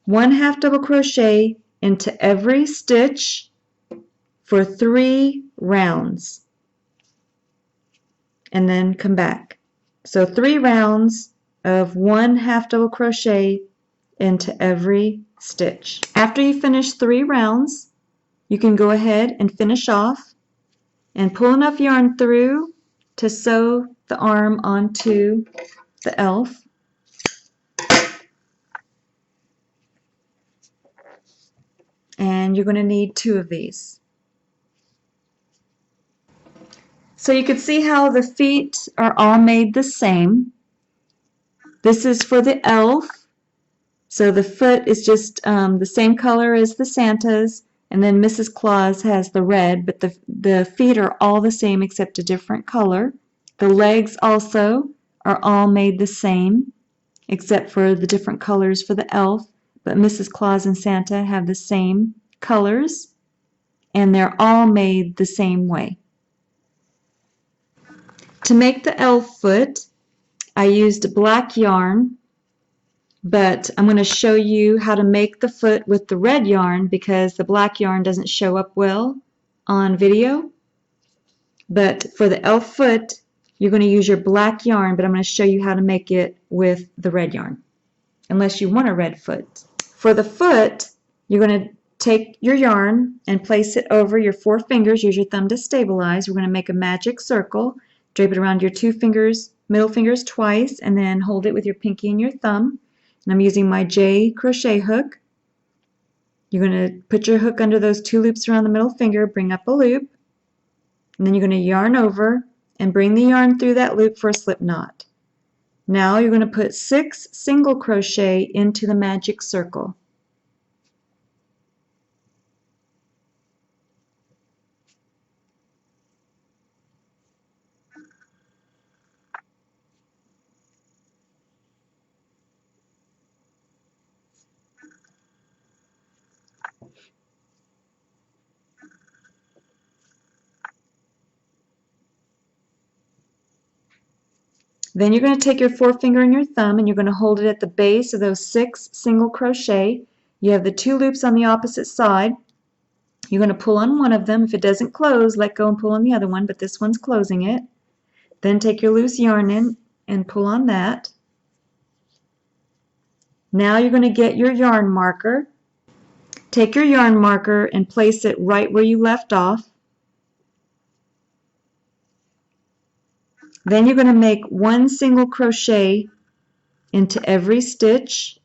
1 half double crochet into every stitch for 3 rounds, and then come back. So 3 rounds of 1 half double crochet into every stitch. After you finish 3 rounds, you can go ahead and finish off and pull enough yarn through to sew the arm onto the elf. And you're going to need 2 of these. So you can see how the feet are all made the same. This is for the elf. So the foot is just the same color as the Santa's, and then Mrs. Claus has the red, but the feet are all the same except a different color. The legs also are all made the same except for the different colors for the elf, but Mrs. Claus and Santa have the same colors, and they're all made the same way. To make the elf foot, I used black yarn, but I'm going to show you how to make the foot with the red yarn because the black yarn doesn't show up well on video. But for the elf foot, you're going to use your black yarn, but I'm going to show you how to make it with the red yarn, unless you want a red foot. For the foot, you're going to take your yarn and place it over your 4 fingers. Use your thumb to stabilize. We're going to make a magic circle. Drape it around your 2 fingers, middle fingers twice, and then hold it with your pinky and your thumb. And I'm using my J crochet hook. You're going to put your hook under those 2 loops around the middle finger, bring up a loop, and then you're going to yarn over and bring the yarn through that loop for a slip knot. Now you're going to put 6 single crochet into the magic circle. Then you're going to take your forefinger and your thumb and you're going to hold it at the base of those 6 single crochet. You have the 2 loops on the opposite side. You're going to pull on one of them. If it doesn't close, let go and pull on the other one, but this one's closing it. Then take your loose yarn in and pull on that. Now you're going to get your yarn marker. Take your yarn marker and place it right where you left off. Then you're going to make 1 single crochet into every stitch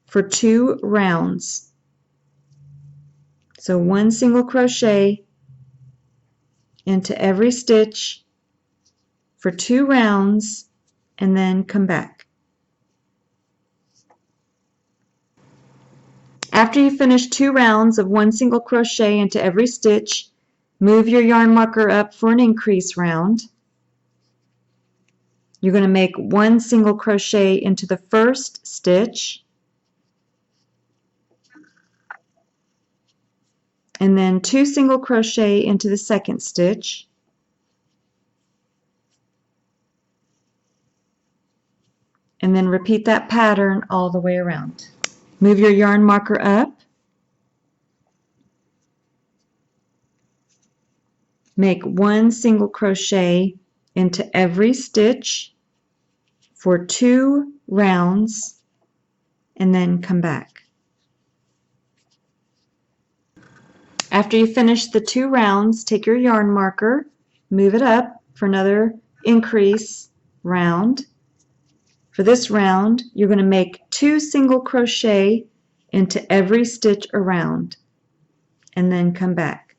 for 2 rounds. So 1 single crochet into every stitch for 2 rounds and then come back. After you finish 2 rounds of 1 single crochet into every stitch, move your yarn marker up for an increase round. You're going to make 1 single crochet into the first stitch, and then 2 single crochet into the second stitch, and then repeat that pattern all the way around. Move your yarn marker up, make 1 single crochet into every stitch for 2 rounds, and then come back. After you finish the 2 rounds, take your yarn marker, move it up for another increase round. For this round, you're going to make 2 single crochet into every stitch around, and then come back.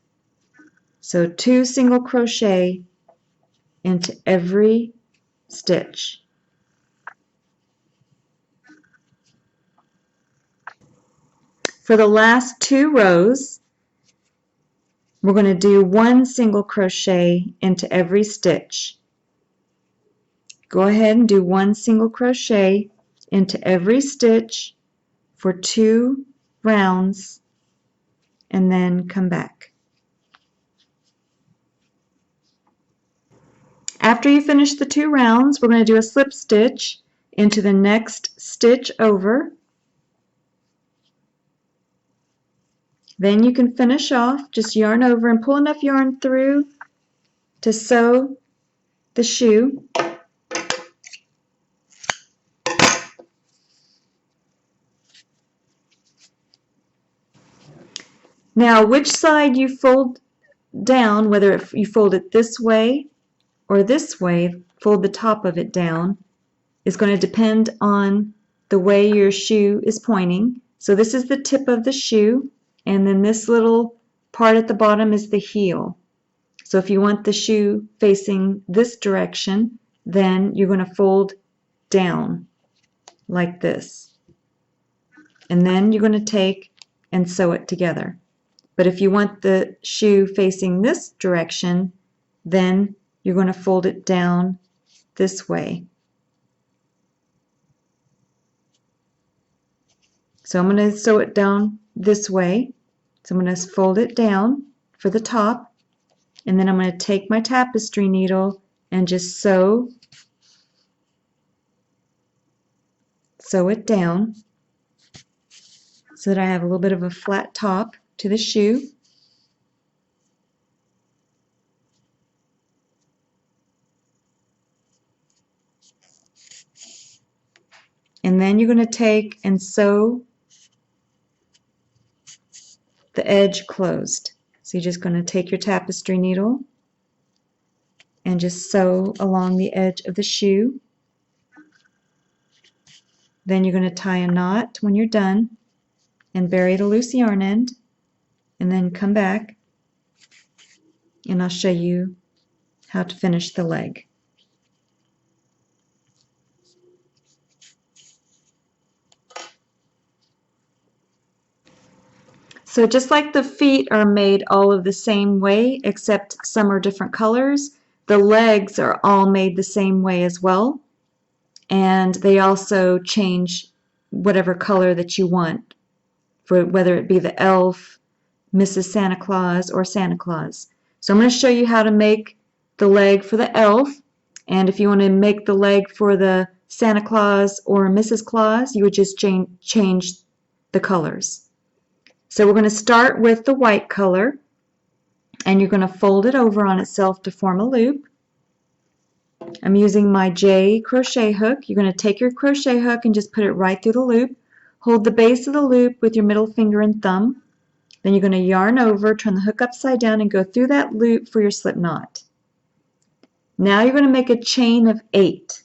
So 2 single crochet into every stitch. For the last 2 rows, we're going to do 1 single crochet into every stitch. go ahead and do one single crochet into every stitch for 2 rounds and then come back. After you finish the 2 rounds, we're going to do a slip stitch into the next stitch over. Then you can finish off, just yarn over and pull enough yarn through to sew the shoe. Now, which side you fold down, whether you fold it this way or this way, fold the top of it down, is going to depend on the way your shoe is pointing. So this is the tip of the shoe, and then this little part at the bottom is the heel. So if you want the shoe facing this direction, then you're going to fold down like this. And then you're going to take and sew it together. But if you want the shoe facing this direction, then you're going to fold it down this way. So I'm going to sew it down this way. So I'm going to fold it down for the top, and then I'm going to take my tapestry needle and just sew it down so that I have a little bit of a flat top to the shoe. And then you're going to take and sew the edge closed. So you're just going to take your tapestry needle and just sew along the edge of the shoe. Then you're going to tie a knot when you're done and bury the loose yarn end, and then come back and I'll show you how to finish the leg. So just like the feet are made all of the same way, except some are different colors, the legs are all made the same way as well. And they also change whatever color that you want, for whether it be the elf, Mrs. Santa Claus, or Santa Claus. So I'm going to show you how to make the leg for the elf. And if you want to make the leg for the Santa Claus or Mrs. Claus, you would just change the colors. So we're going to start with the white color, and you're going to fold it over on itself to form a loop. I'm using my J crochet hook. You're going to take your crochet hook and just put it right through the loop. Hold the base of the loop with your middle finger and thumb. Then you're going to yarn over, turn the hook upside down, and go through that loop for your slip knot. Now you're going to make a chain of 8.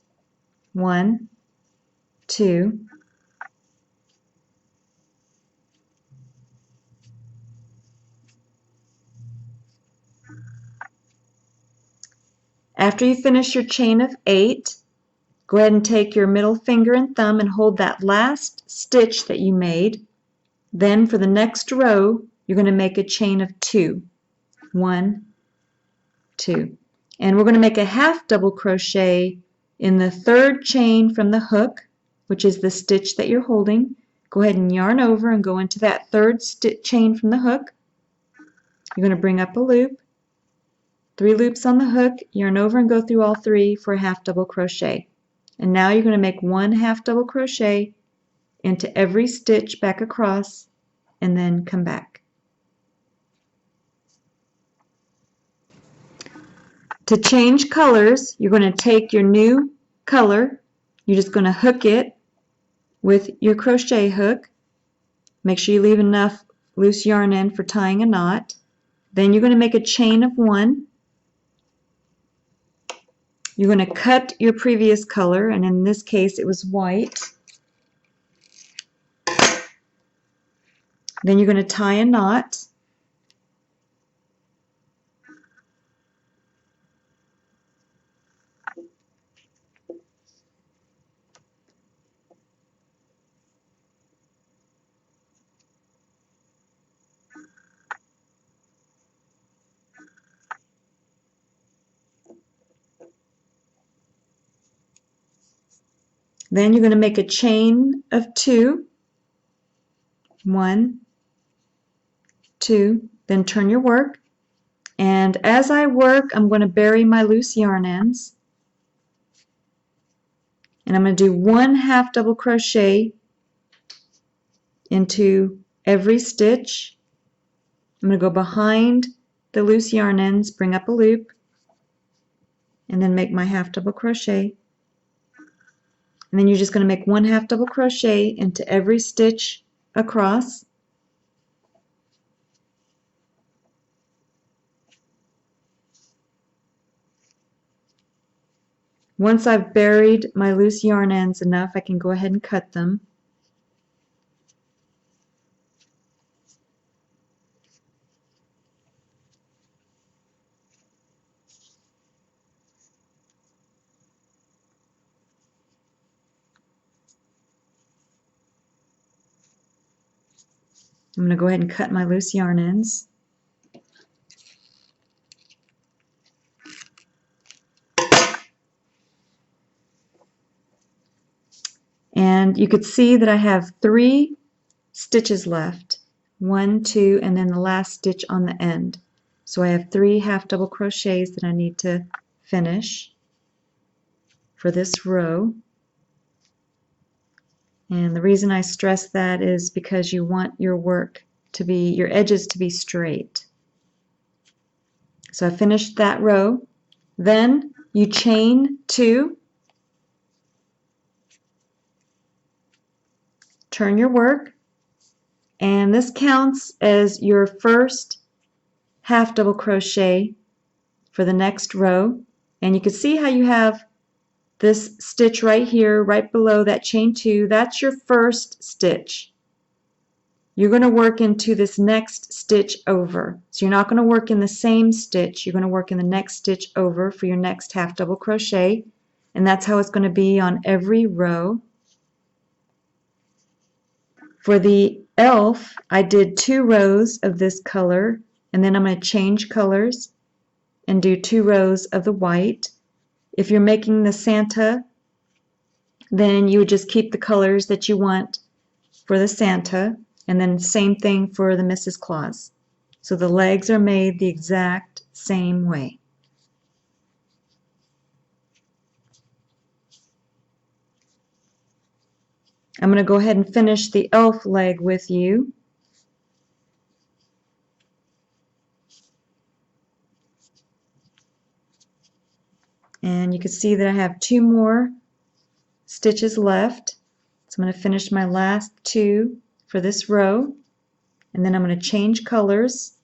1, 2, after you finish your chain of 8, go ahead and take your middle finger and thumb and hold that last stitch that you made. Then for the next row, you're going to make a chain of 2. 1, 2. And we're going to make a half double crochet in the 3rd chain from the hook, which is the stitch that you're holding. Go ahead and yarn over and go into that 3rd chain from the hook. You're going to bring up a loop, 3 loops on the hook, yarn over and go through all 3 for a half double crochet. And now you're going to make 1 half double crochet into every stitch back across and then come back. To change colors, you're going to take your new color, you're just going to hook it with your crochet hook. Make sure you leave enough loose yarn in for tying a knot. Then you're going to make a chain of 1. You're going to cut your previous color, and in this case it was white. Then you're going to tie a knot. Then you're going to make a chain of 2. 1, 2, then turn your work. And as I work, I'm going to bury my loose yarn ends. And I'm going to do 1 half double crochet into every stitch. I'm going to go behind the loose yarn ends, bring up a loop, and then make my half double crochet. And then you're just going to make 1 half double crochet into every stitch across. Once I've buried my loose yarn ends enough, I can go ahead and cut them. I'm going to go ahead and cut my loose yarn ends. And you could see that I have 3 stitches left. 1, 2, and then the last stitch on the end. So I have 3 half double crochets that I need to finish for this row. And the reason I stress that is because you want your work to be, your edges to be straight. So I finished that row. Then you chain 2, turn your work, and this counts as your first half double crochet for the next row. And you can see how you have this stitch right here, right below that chain 2. That's your first stitch. You're going to work into this next stitch over. So you're not going to work in the same stitch. You're going to work in the next stitch over for your next half double crochet. And that's how it's going to be on every row. For the elf, I did 2 rows of this color, and then I'm going to change colors and do 2 rows of the white. If you're making the Santa, then you would just keep the colors that you want for the Santa, and then same thing for the Mrs. Claus. So the legs are made the exact same way. I'm going to go ahead and finish the elf leg with you. And you can see that I have 2 more stitches left. So I'm going to finish my last 2 for this row, and then I'm going to change colors.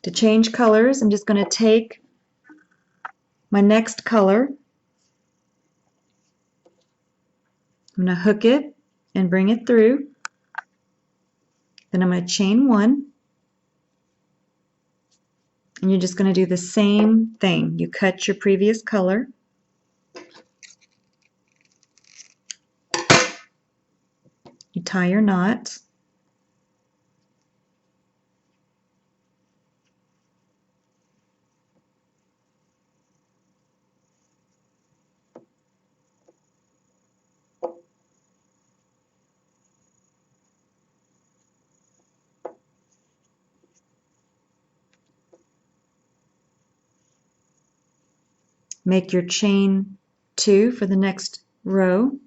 To change colors, I'm just going to take my next color. I'm going to hook it and bring it through. Then I'm going to chain 1. And you're just going to do the same thing. You cut your previous color. You tie your knot. Make your chain 2 for the next row.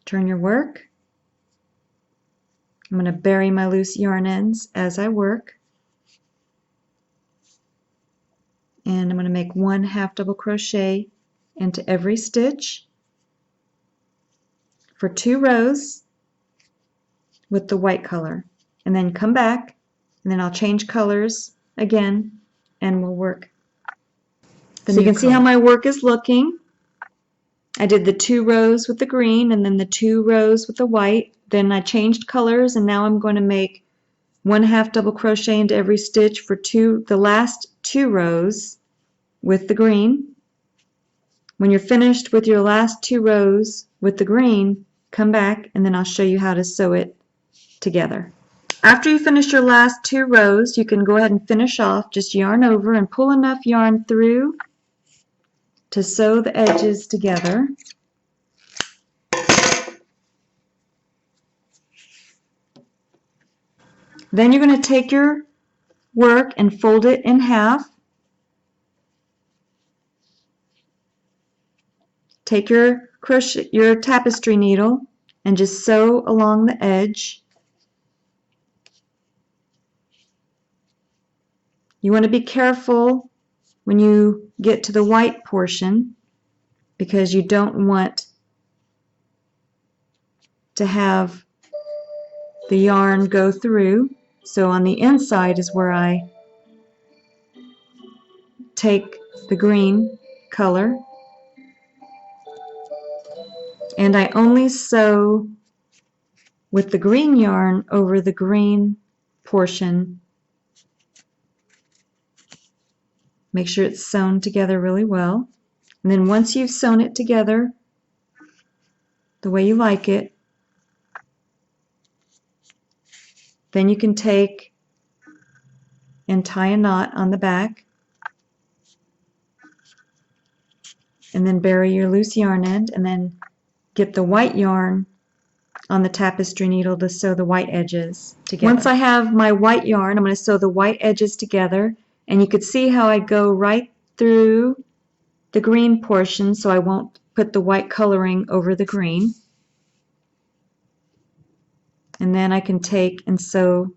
Turn your work. I'm going to bury my loose yarn ends as I work. And I'm going to make 1 half double crochet into every stitch for 2 rows with the white color. And then come back, and then I'll change colors again, and we'll work. So you can see how my work is looking. I did the 2 rows with the green and then the 2 rows with the white. Then I changed colors, and now I'm going to make 1 half double crochet into every stitch for the last 2 rows with the green. When you're finished with your last 2 rows with the green, come back and then I'll show you how to sew it together. After you finish your last 2 rows, you can go ahead and finish off. Just yarn over and pull enough yarn through to sew the edges together. Then you're going to take your work and fold it in half. Take your crochet, your tapestry needle, and just sew along the edge. You want to be careful when you get to the white portion because you don't want to have the yarn go through. So on the inside is where I take the green color, and I only sew with the green yarn over the green portion. Make sure it's sewn together really well. And then once you've sewn it together the way you like it, then you can take and tie a knot on the back, and then bury your loose yarn end, and then get the white yarn on the tapestry needle to sew the white edges together. Once I have my white yarn, I'm going to sew the white edges together, and you could see how I go right through the green portion so I won't put the white coloring over the green. And then I can take and sew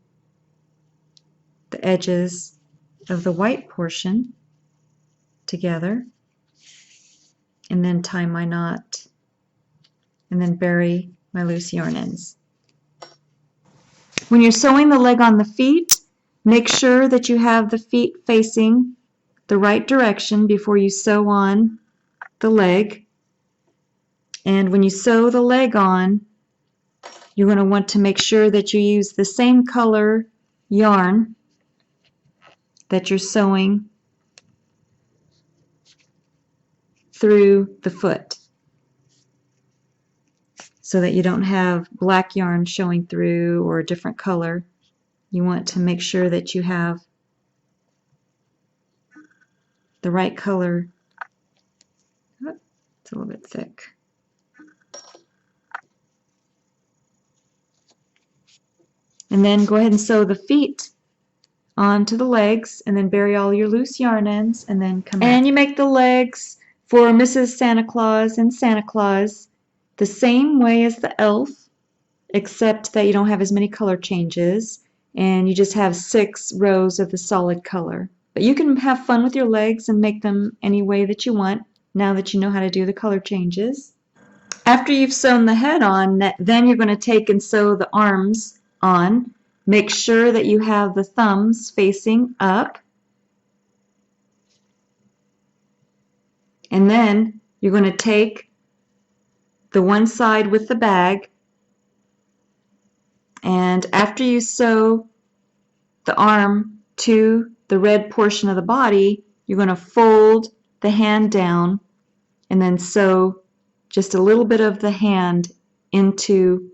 the edges of the white portion together, and then tie my knot, and then bury my loose yarn ends. When you're sewing the leg on the feet, make sure that you have the feet facing the right direction before you sew on the leg. And when you sew the leg on, you're going to want to make sure that you use the same color yarn that you're sewing through the foot, so that you don't have black yarn showing through or a different color. You want to make sure that you have the right color. Oh, it's a little bit thick. And then go ahead and sew the feet onto the legs, and then bury all your loose yarn ends, and then come back. And you make the legs for Mrs. Santa Claus and Santa Claus the same way as the elf, except that you don't have as many color changes, and you just have 6 rows of the solid color. But you can have fun with your legs and make them any way that you want now that you know how to do the color changes. After you've sewn the head on, then you're going to take and sew the arms on. Make sure that you have the thumbs facing up. And then you're going to take the one side with the bag, and after you sew the arm to the red portion of the body, you're going to fold the hand down and then sew just a little bit of the hand into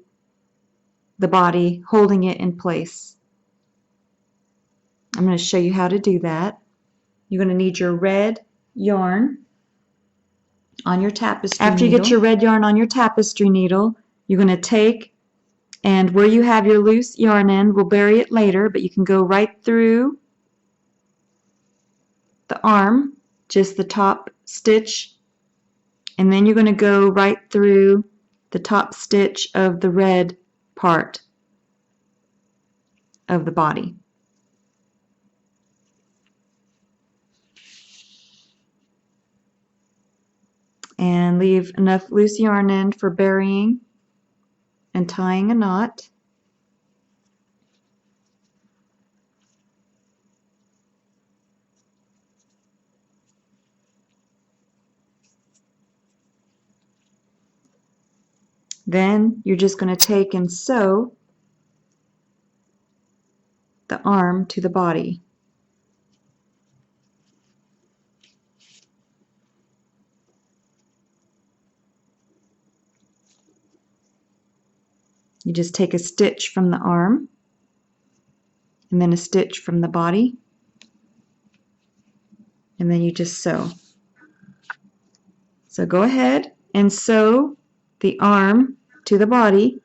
the body, holding it in place. I'm going to show you how to do that. You're going to need your red yarn on your tapestry needle. After you get your red yarn on your tapestry needle, you're going to take, and where you have your loose yarn end, we'll bury it later, but you can go right through the arm, just the top stitch, and then you're going to go right through the top stitch of the red part of the body. And leave enough loose yarn end for burying and tying a knot. Then you're just going to take and sew the arm to the body. You just take a stitch from the arm and then a stitch from the body, and then you just sew. So go ahead and sew the arm to the body,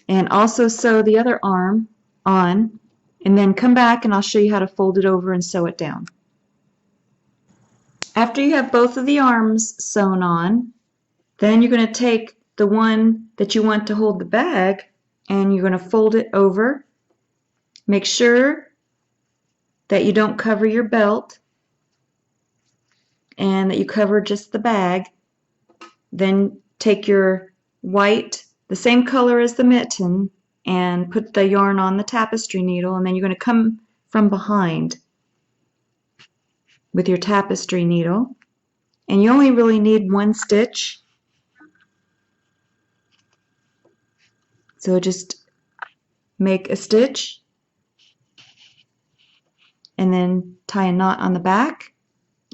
and also sew the other arm on, and then come back and I'll show you how to fold it over and sew it down. After you have both of the arms sewn on, then you're going to take the one that you want to hold the bag and you're going to fold it over. Make sure that you don't cover your belt and that you cover just the bag. Then take your white, the same color as the mitten, and put the yarn on the tapestry needle, and then you're going to come from behind with your tapestry needle, and you only really need one stitch. So just make a stitch and then tie a knot on the back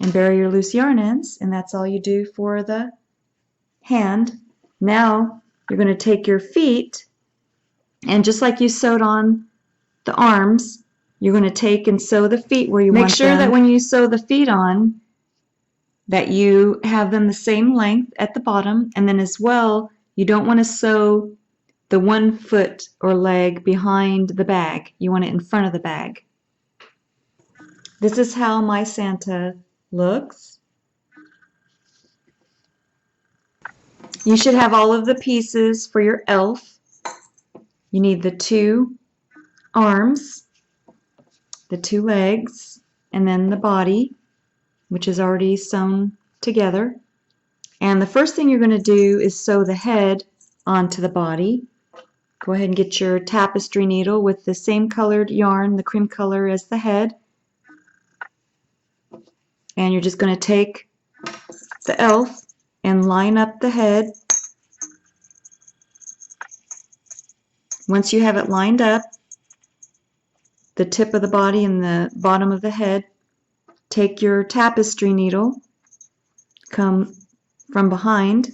and bury your loose yarn ends, and that's all you do for the hand. Now you're going to take your feet, and just like you sewed on the arms, you're going to take and sew the feet where you want them. Make sure that when you sew the feet on that you have them the same length at the bottom, and then as well you don't want to sew the one foot or leg behind the bag. You want it in front of the bag. This is how my Santa looks. You should have all of the pieces for your elf. You need the two arms, the two legs, and then the body, which is already sewn together. And the first thing you're going to do is sew the head onto the body. Go ahead and get your tapestry needle with the same colored yarn, the cream color as the head. And you're just going to take the elf and line up the head. Once you have it lined up, the tip of the body and the bottom of the head, take your tapestry needle, come from behind,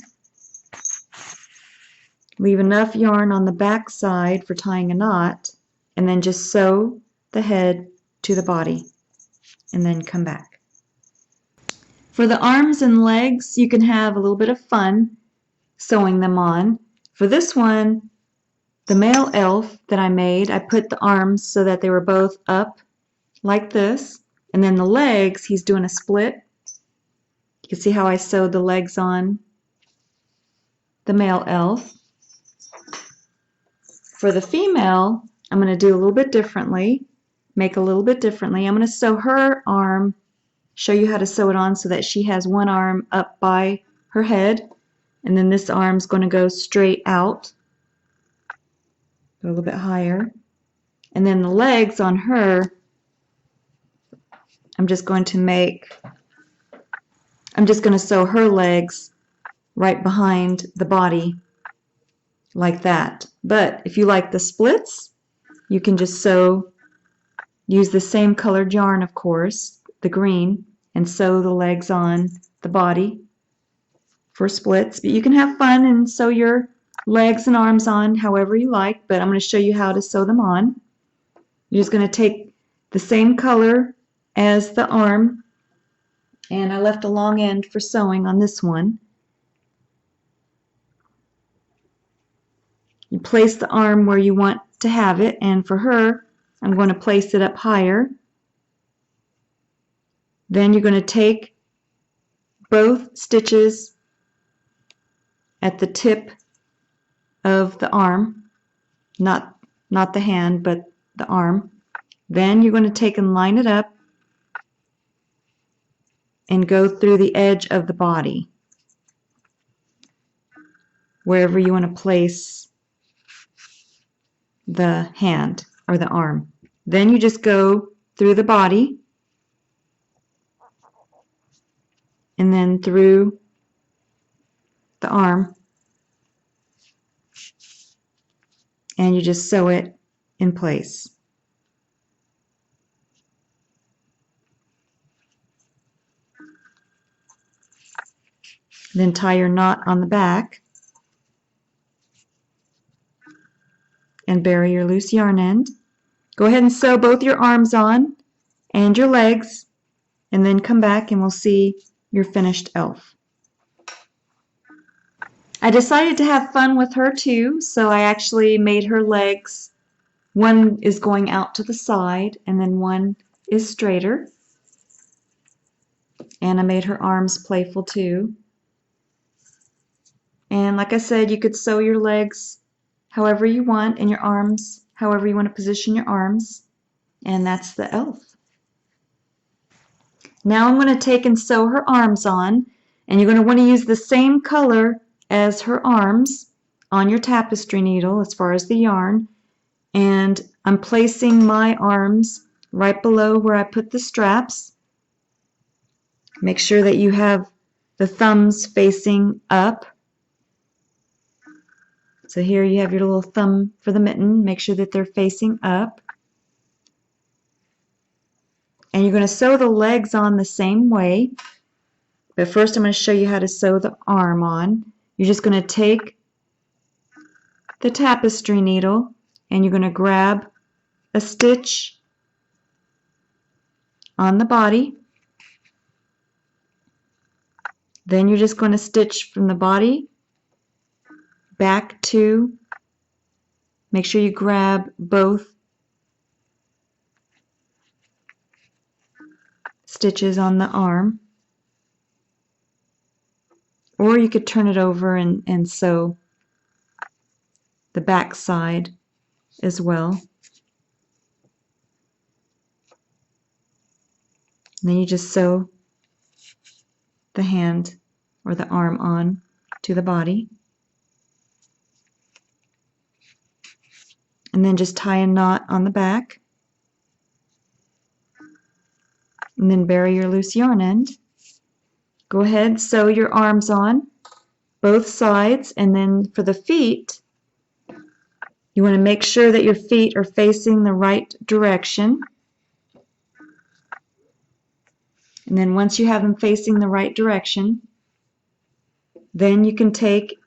leave enough yarn on the back side for tying a knot, and then just sew the head to the body, and then come back. For the arms and legs, you can have a little bit of fun sewing them on. For this one, the male elf that I made, I put the arms so that they were both up like this, and then the legs, he's doing a split. You can see how I sewed the legs on the male elf. For the female, I'm going to do a little bit differently, make a little bit differently. I'm going to sew her arm, show you how to sew it on so that she has one arm up by her head, and then this arm's going to go straight out, go a little bit higher. And then the legs on her, I'm just going to sew her legs right behind the body like that. But if you like the splits, you can just use the same colored yarn, of course, the green, and sew the legs on the body for splits. But you can have fun and sew your legs and arms on however you like, but I'm going to show you how to sew them on. You're just going to take the same color as the arm, and I left a long end for sewing on this one. You place the arm where you want to have it, and for her, I'm going to place it up higher. Then you're going to take both stitches at the tip of the arm, not the hand, but the arm. Then you're going to take and line it up and go through the edge of the body, wherever you want to place the hand or the arm. Then you just go through the body and then through the arm, and you just sew it in place. Then tie your knot on the back and bury your loose yarn end. Go ahead and sew both your arms on and your legs, and then come back and we'll see your finished elf. I decided to have fun with her too, so I actually made her legs, one is going out to the side and then one is straighter. And I made her arms playful too. And like I said, you could sew your legs however you want and your arms however you want to position your arms. And that's the elf. Now I'm going to take and sew her arms on, and you're going to want to use the same color as her arms on your tapestry needle as far as the yarn. And I'm placing my arms right below where I put the straps. Make sure that you have the thumbs facing up. So here you have your little thumb for the mitten. Make sure that they're facing up. And you're going to sew the legs on the same way. But first I'm going to show you how to sew the arm on. You're just going to take the tapestry needle and you're going to grab a stitch on the body. Then you're just going to stitch from the body back to, make sure you grab both stitches on the arm, or you could turn it over and sew the back side as well. And then you just sew the hand or the arm on to the body. And then just tie a knot on the back. And then bury your loose yarn end. Go ahead, sew your arms on both sides, and then for the feet, you want to make sure that your feet are facing the right direction. And then once you have them facing the right direction, then you can take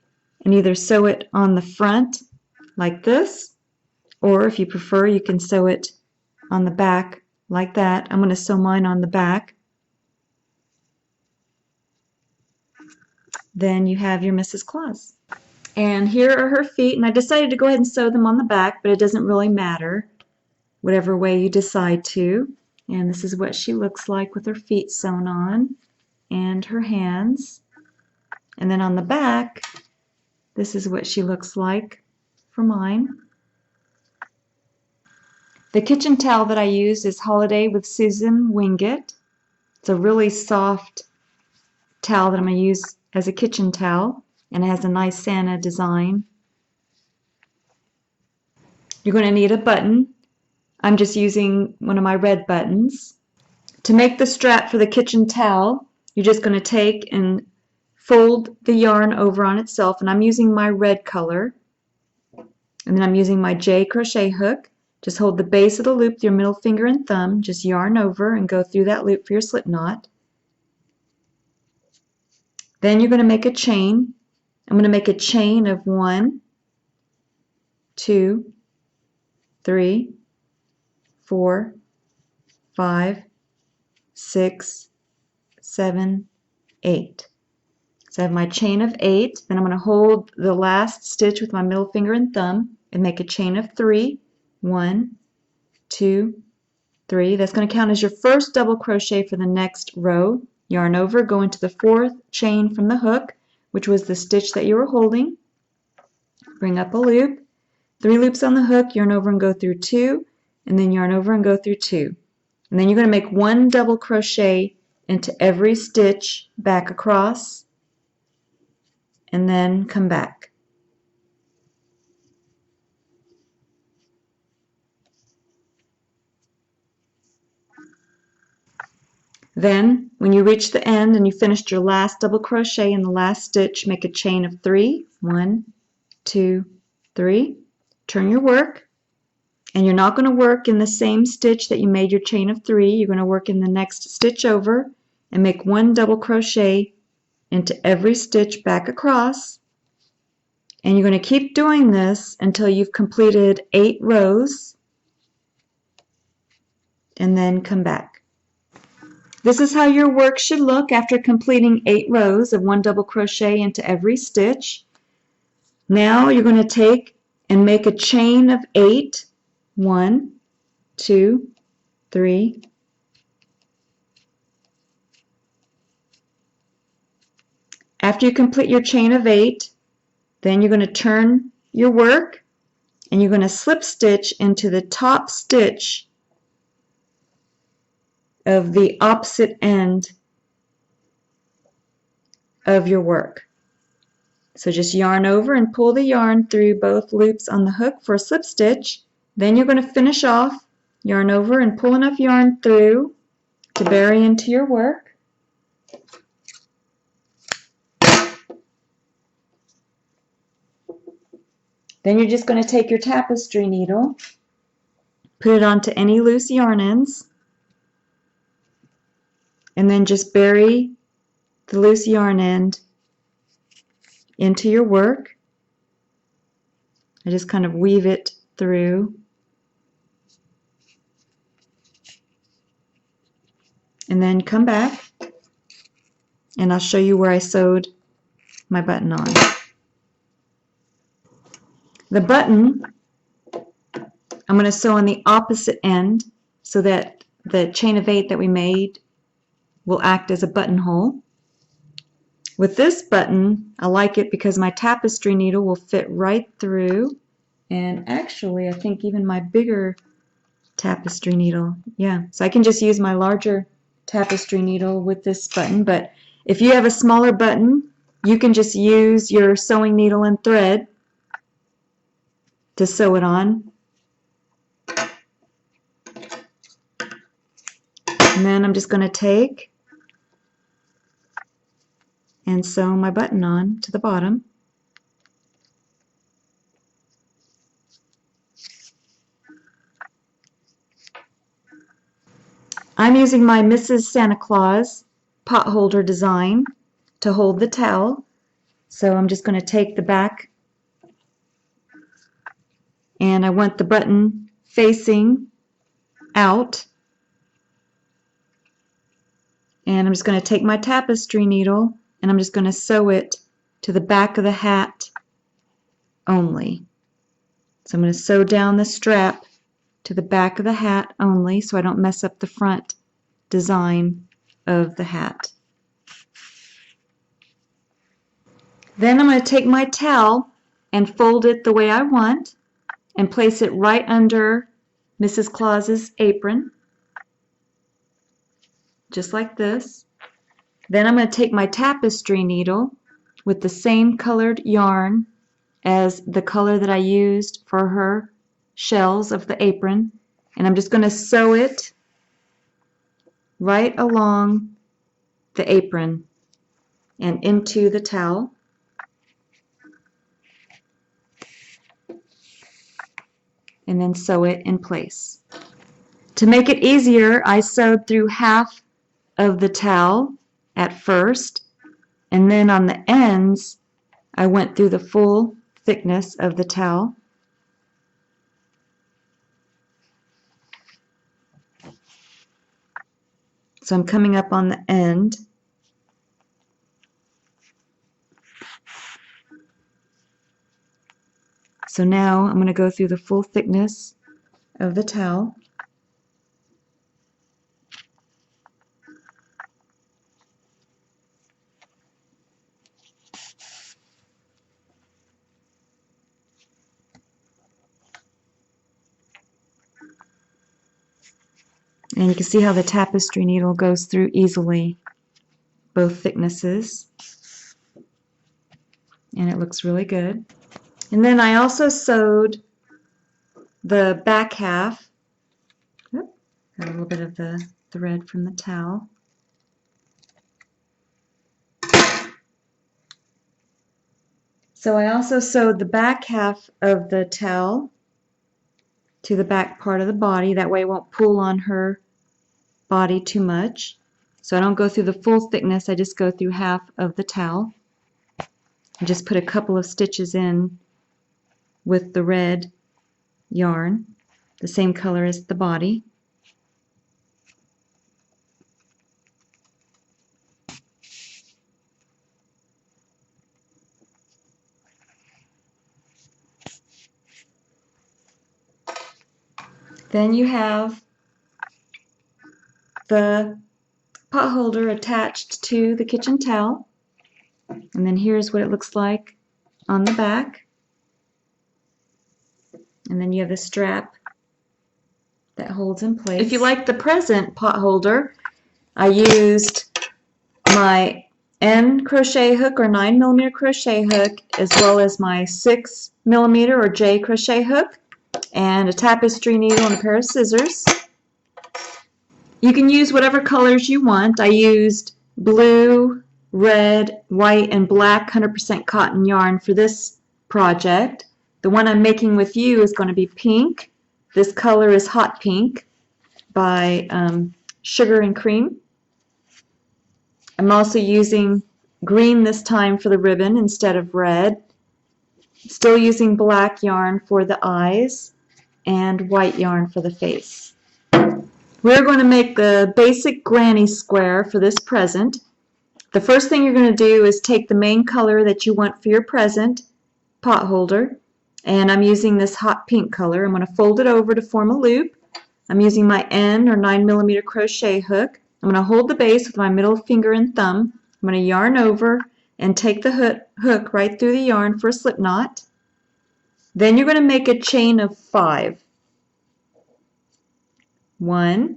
and either sew it on the front like this, or if you prefer, you can sew it on the back like that. I'm going to sew mine on the back. Then you have your Mrs. Claus. And here are her feet, and I decided to go ahead and sew them on the back, but it doesn't really matter, whatever way you decide to. And this is what she looks like with her feet sewn on and her hands. And then on the back, this is what she looks like for mine. The kitchen towel that I use is Holiday with Susan Wingate. It's a really soft towel that I'm going to use as a kitchen towel, and it has a nice Santa design. You're going to need a button. I'm just using one of my red buttons. To make the strap for the kitchen towel, you're just going to take and fold the yarn over on itself, and I'm using my red color. And then I'm using my J crochet hook. Just hold the base of the loop with your middle finger and thumb, just yarn over and go through that loop for your slip knot. Then you're going to make a chain. I'm going to make a chain of 1, 2, 3, 4, 5, 6, 7, 8. So I have my chain of 8. Then I'm going to hold the last stitch with my middle finger and thumb and make a chain of 3. 1, 2, 3. That's going to count as your first double crochet for the next row. Yarn over, go into the 4th chain from the hook, which was the stitch that you were holding. Bring up a loop, 3 loops on the hook, yarn over and go through 2, and then yarn over and go through 2. And then you're going to make 1 double crochet into every stitch back across, and then come back. Then, when you reach the end and you finished your last double crochet in the last stitch, make a chain of 3. 1, 2, 3. Turn your work, and you're not going to work in the same stitch that you made your chain of 3. You're going to work in the next stitch over and make 1 double crochet into every stitch back across, And you're going to keep doing this until you've completed 8 rows, and then come back. This is how your work should look after completing 8 rows of 1 double crochet into every stitch. Now you're going to take and make a chain of 8. 1, 2, 3. After you complete your chain of 8, then you're going to turn your work and you're going to slip stitch into the top stitch of the opposite end of your work. So just yarn over and pull the yarn through both loops on the hook for a slip stitch. Then you're going to finish off, yarn over and pull enough yarn through to bury into your work. Then you're just going to take your tapestry needle, put it onto any loose yarn ends, and then just bury the loose yarn end into your work. I just kind of weave it through. And then come back and I'll show you where I sewed my button on. The button, I'm going to sew on the opposite end so that the chain of 8 that we made will act as a buttonhole. With this button, I like it because my tapestry needle will fit right through, and actually I think even my bigger tapestry needle, yeah, so I can just use my larger tapestry needle with this button. But if you have a smaller button, you can just use your sewing needle and thread to sew it on. And then I'm just going to take and sew my button on to the bottom. I'm using my Mrs. Santa Claus pot holder design to hold the towel. So I'm just going to take the back, and I want the button facing out. And I'm just going to take my tapestry needle and I'm just going to sew it to the back of the hat only. So I'm going to sew down the strap to the back of the hat only so I don't mess up the front design of the hat. Then I'm going to take my towel and fold it the way I want and place it right under Mrs. Claus's apron, just like this. Then I'm going to take my tapestry needle with the same colored yarn as the color that I used for her shells of the apron, and I'm just going to sew it right along the apron and into the towel. And then sew it in place. To make it easier, I sewed through half of the towel at first, and then on the ends I went through the full thickness of the towel. So I'm coming up on the end. So now I'm going to go through the full thickness of the towel. And you can see how the tapestry needle goes through easily both thicknesses. And it looks really good. And then I also sewed the back half. Got a little bit of the thread from the towel. So I also sewed the back half of the towel to the back part of the body. That way it won't pull on her body too much. So I don't go through the full thickness, I just go through half of the towel. Just put a couple of stitches in with the red yarn, the same color as the body. Then you have the pot holder attached to the kitchen towel. And then here's what it looks like on the back. And then you have the strap that holds in place. If you like the present pot holder, I used my N crochet hook or 9mm crochet hook, as well as my 6mm or J crochet hook, and a tapestry needle and a pair of scissors. You can use whatever colors you want. I used blue, red, white, and black 100% cotton yarn for this project. The one I'm making with you is going to be pink. This color is Hot Pink by Sugar and Cream. I'm also using green this time for the ribbon instead of red. Still using black yarn for the eyes and white yarn for the face. We're going to make the basic granny square for this present. The first thing you're going to do is take the main color that you want for your present pot holder, and I'm using this hot pink color. I'm going to fold it over to form a loop. I'm using my N or 9mm crochet hook. I'm going to hold the base with my middle finger and thumb. I'm going to yarn over and take the hook right through the yarn for a slip knot. Then you're going to make a chain of 5. 1,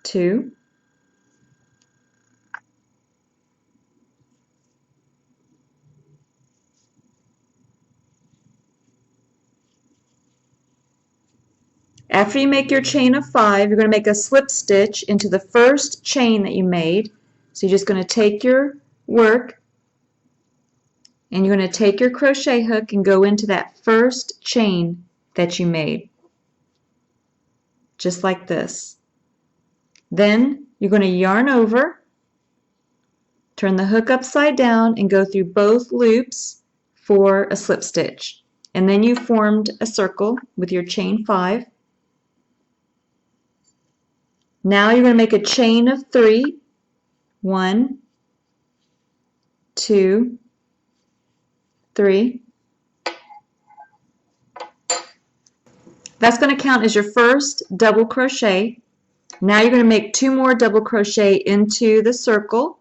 2, 'After you make your chain of 5, you're going to make a slip stitch into the first chain that you made. So you're just going to take your work and you're going to take your crochet hook and go into that first chain that you made, just like this. Then you're going to yarn over, turn the hook upside down, and go through both loops for a slip stitch. And then you formed a circle with your chain 5. Now you're going to make a chain of 3. 1, 2, 3. That's going to count as your first double crochet. Now you're going to make 2 more double crochet into the circle.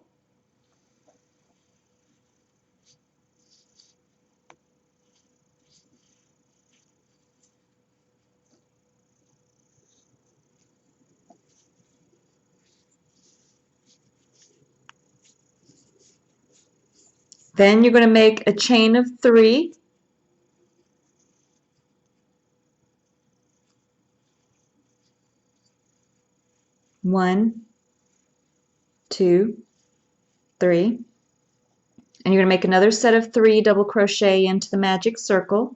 Then you're going to make a chain of 3. 1, 2, 3. And you're going to make another set of 3 double crochet into the magic circle.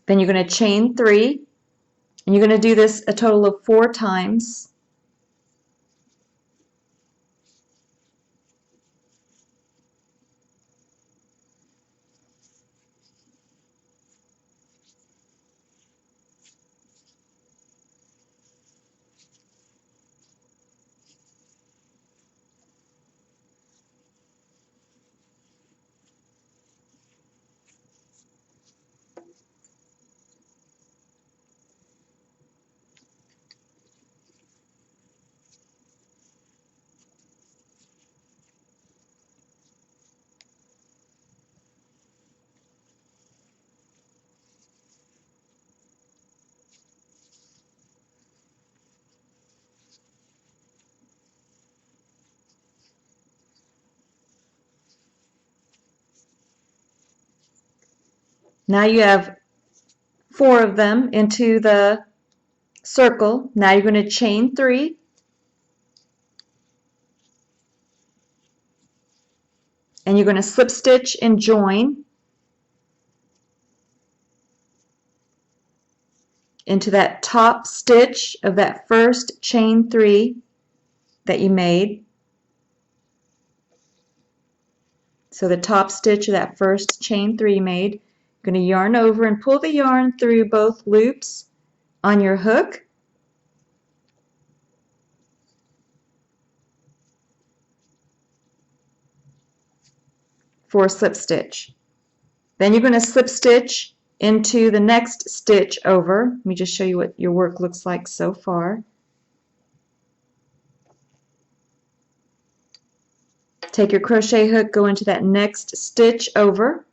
Then you're going to chain 3, and you're going to do this a total of 4 times. Now you have 4 of them into the circle. Now you're going to chain 3, and you're going to slip stitch and join into that top stitch of that first chain 3 that you made. So the top stitch of that first chain 3 you made, you're going to yarn over and pull the yarn through both loops on your hook. For a slip stitch. Then you're going to slip stitch into the next stitch over. Let me just show you what your work looks like so far. Take your crochet hook, go into that next stitch over.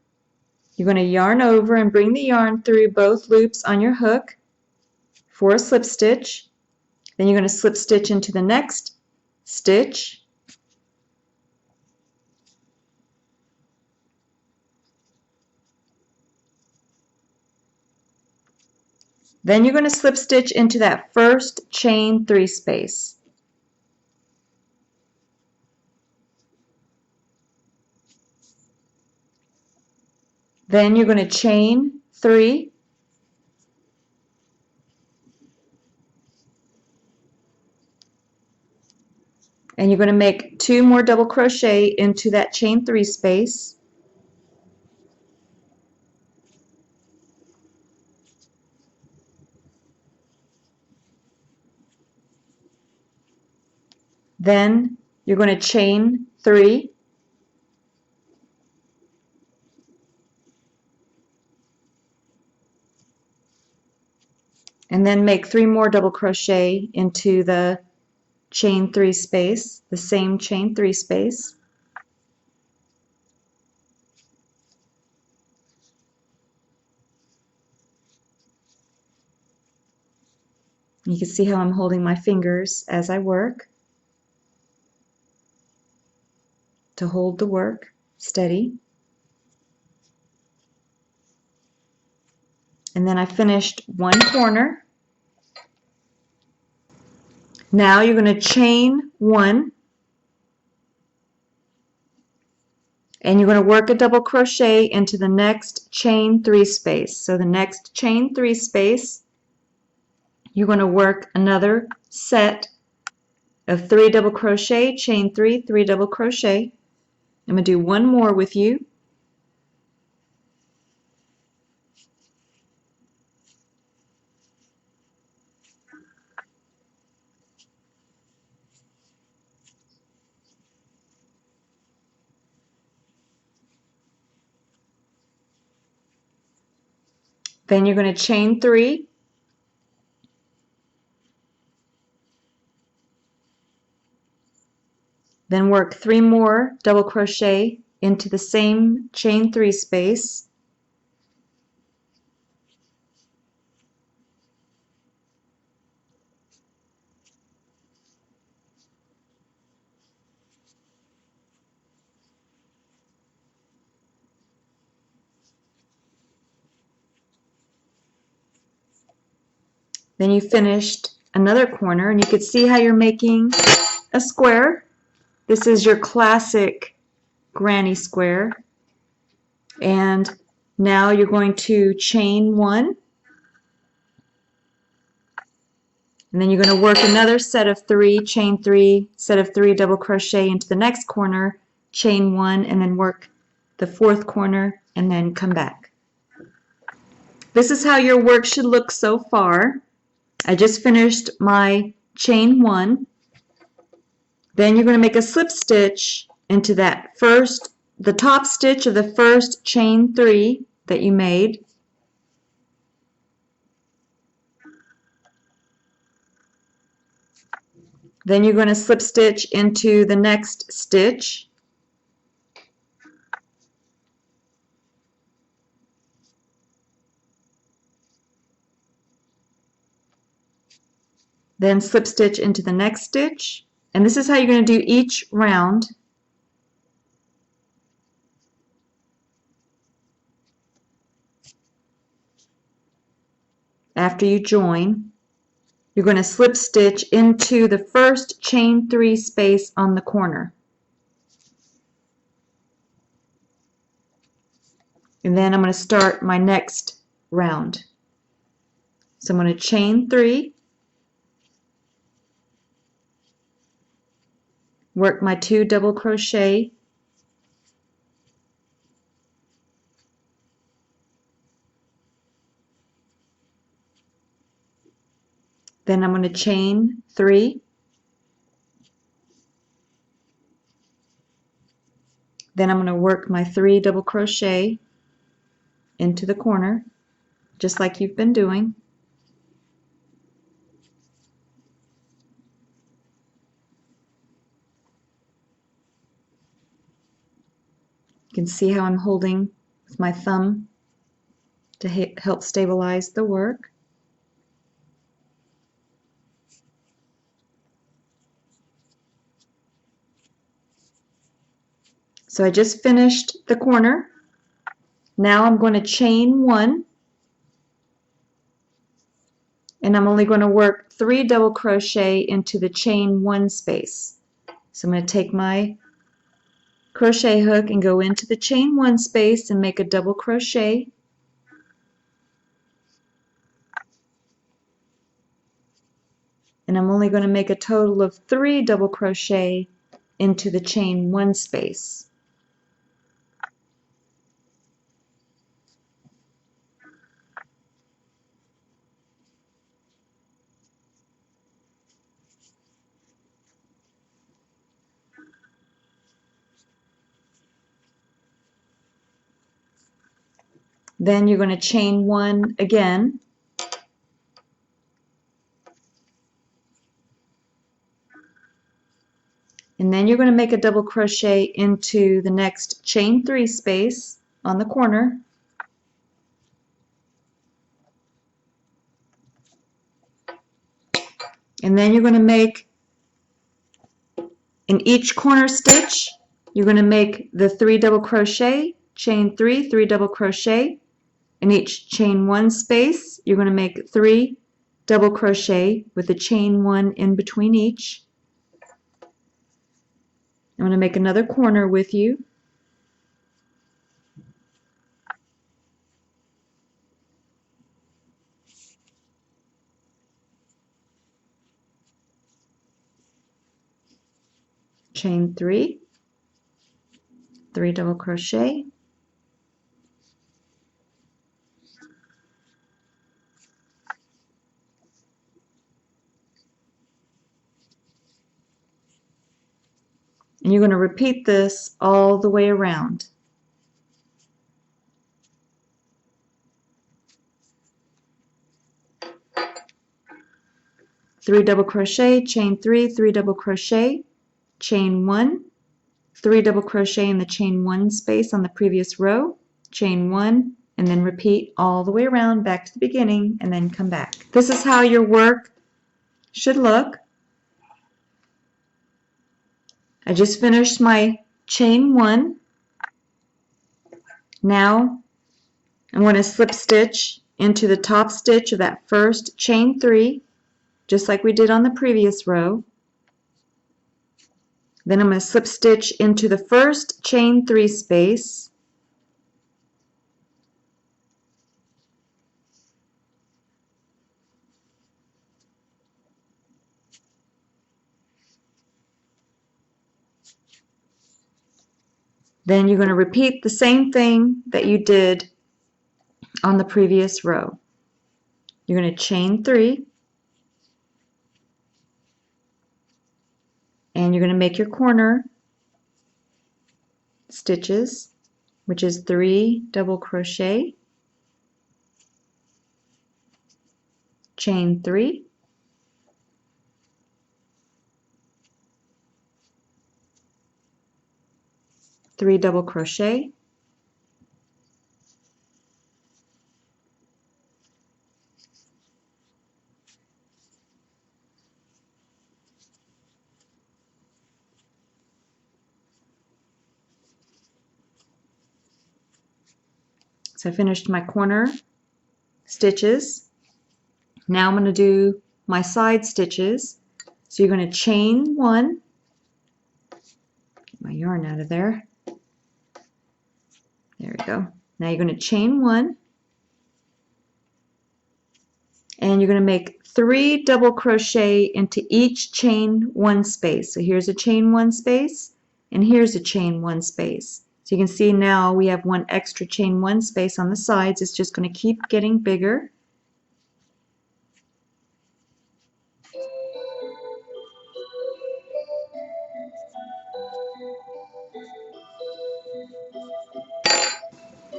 You're going to yarn over and bring the yarn through both loops on your hook for a slip stitch. Then you're going to slip stitch into the next stitch. Then you're going to slip stitch into that first chain 3 space. Then you're going to chain 3, and you're going to make 2 more double crochet into that chain 3 space. Then you're going to chain 3, and then make 3 more double crochet into the chain 3 space, the same chain 3 space. You can see how I'm holding my fingers as I work to hold the work steady. And then I finished one corner. Now you're going to chain 1, and you're going to work a double crochet into the next chain 3 space. So the next chain 3 space, you're going to work another set of 3 double crochet, chain 3, 3 double crochet. I'm going to do one more with you. Then you're going to chain 3, then work 3 more double crochet into the same chain 3 space. Then you finished another corner, and you can see how you're making a square. This is your classic granny square. And now you're going to chain 1, and then you're going to work another set of 3, chain 3, set of 3 double crochet into the next corner, chain 1, and then work the 4th corner, and then come back. This is how your work should look so far. I just finished my chain 1. Then you're going to make a slip stitch into that the top stitch of the first chain 3 that you made. Then you're going to slip stitch into the next stitch. Then slip stitch into the next stitch. And this is how you're going to do each round. after you join, you're going to slip stitch into the first chain 3 space on the corner. And then I'm going to start my next round. So I'm going to chain 3, work my 2 double crochet, then I'm going to chain 3, then I'm going to work my 3 double crochet into the corner, just like you've been doing. You can see how I'm holding with my thumb to help stabilize the work. So I just finished the corner. Now I'm going to chain 1, and I'm only going to work 3 double crochet into the chain 1 space. So I'm going to take my crochet hook and go into the chain 1 space and make a double crochet. And I'm only going to make a total of 3 double crochet into the chain 1 space. Then you're going to chain 1 again. And then you're going to make a double crochet into the next chain 3 space on the corner. And then you're going to make, in each corner stitch, you're going to make the 3 double crochet, chain 3, 3 double crochet. In each chain 1 space, you're going to make 3 double crochet with a chain 1 in between each. I'm going to make another corner with you. Chain 3, 3 double crochet, and you're going to repeat this all the way around. Three double crochet, chain 3, 3 double crochet, chain 1, 3 double crochet in the chain 1 space on the previous row, chain 1, and then repeat all the way around back to the beginning and then come back. This is how your work should look. I just finished my chain 1. Now I'm going to slip stitch into the top stitch of that first chain 3, just like we did on the previous row. Then I'm going to slip stitch into the first chain 3 space. Then you're going to repeat the same thing that you did on the previous row. You're going to chain 3, and you're going to make your corner stitches, which is 3 double crochet, chain 3, three double crochet, so I finished my corner stitches. Now I'm going to do my side stitches. So you're going to chain one. Get my yarn out of there. There we go. Now you're going to chain one. And you're going to make 3 double crochet into each chain one space. So here's a chain one space, and here's a chain one space. So you can see now we have one extra chain one space on the sides. It's just going to keep getting bigger.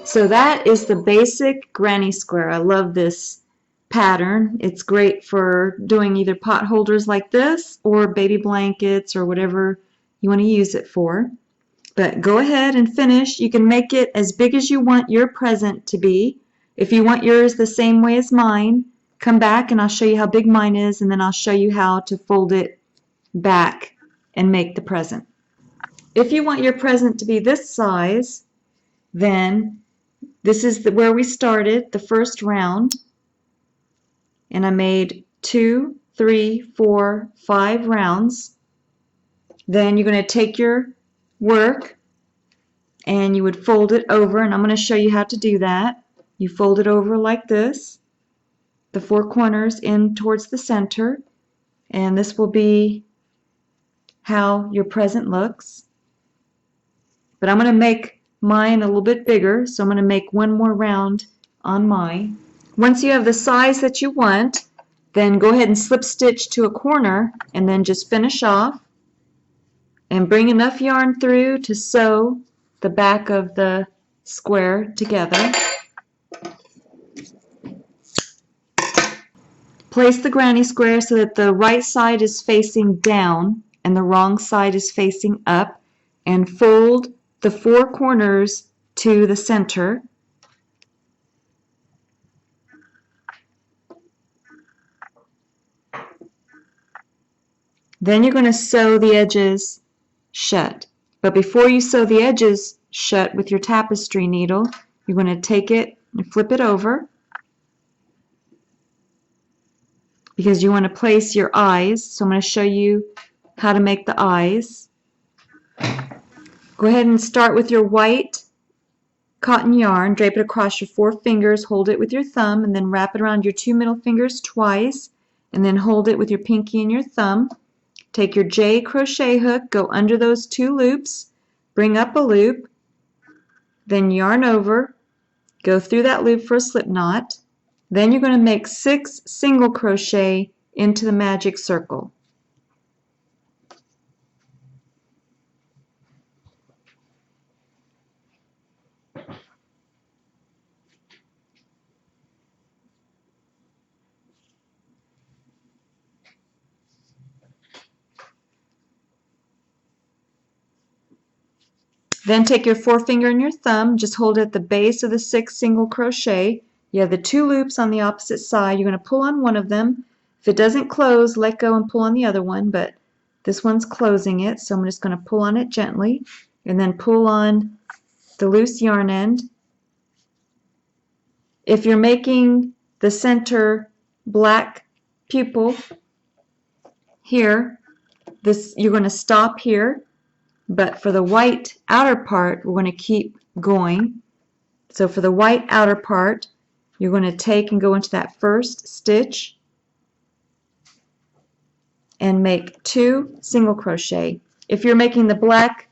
So that is the basic granny square. I love this pattern. It's great for doing either pot holders like this or baby blankets or whatever you want to use it for. But go ahead and finish. You can make it as big as you want your present to be. If you want yours the same way as mine, come back and I'll show you how big mine is, and then I'll show you how to fold it back and make the present. If you want your present to be this size, then this is where we started, the first round. And I made 2, 3, 4, 5 rounds. Then you're going to take your work and you would fold it over, and I'm going to show you how to do that. You fold it over like this, the 4 corners in towards the center, and this will be how your present looks. But I'm going to make mine a little bit bigger, so I'm going to make one more round on mine. Once you have the size that you want, then go ahead and slip stitch to a corner and then just finish off and bring enough yarn through to sew the back of the square together. Place the granny square so that the right side is facing down and the wrong side is facing up, and fold the 4 corners to the center. Then you're going to sew the edges shut. But before you sew the edges shut with your tapestry needle, you're going to take it and flip it over, because you want to place your eyes. So I'm going to show you how to make the eyes. Go ahead and start with your white cotton yarn, drape it across your 4 fingers, hold it with your thumb, and then wrap it around your 2 middle fingers twice, and then hold it with your pinky and your thumb. Take your J crochet hook, go under those 2 loops, bring up a loop, then yarn over, go through that loop for a slip knot. Then you're going to make 6 single crochet into the magic circle. Then take your forefinger and your thumb, just hold it at the base of the 6 single crochet. You have the 2 loops on the opposite side. You're going to pull on one of them. If it doesn't close, let go and pull on the other one, but this one's closing it, so I'm just going to pull on it gently and then pull on the loose yarn end. If you're making the center black pupil here, you're going to stop here. But for the white outer part, we're going to keep going. So for the white outer part, you're going to take and go into that first stitch and make 2 single crochet. If you're making the black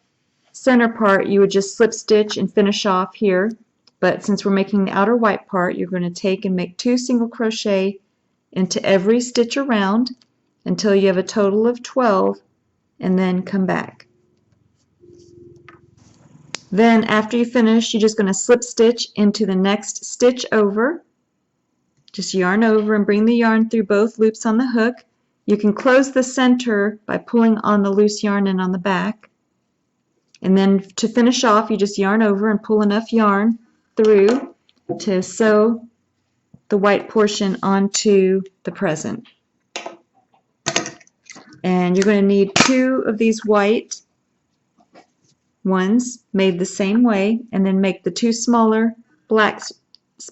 center part, you would just slip stitch and finish off here. But since we're making the outer white part, you're going to take and make 2 single crochet into every stitch around until you have a total of 12, and then come back. Then after you finish, you're just going to slip stitch into the next stitch over. Just yarn over and bring the yarn through both loops on the hook. You can close the center by pulling on the loose yarn and on the back. And then to finish off, you just yarn over and pull enough yarn through to sew the white portion onto the present. And you're going to need 2 of these white ones made the same way, and then make the 2 smaller black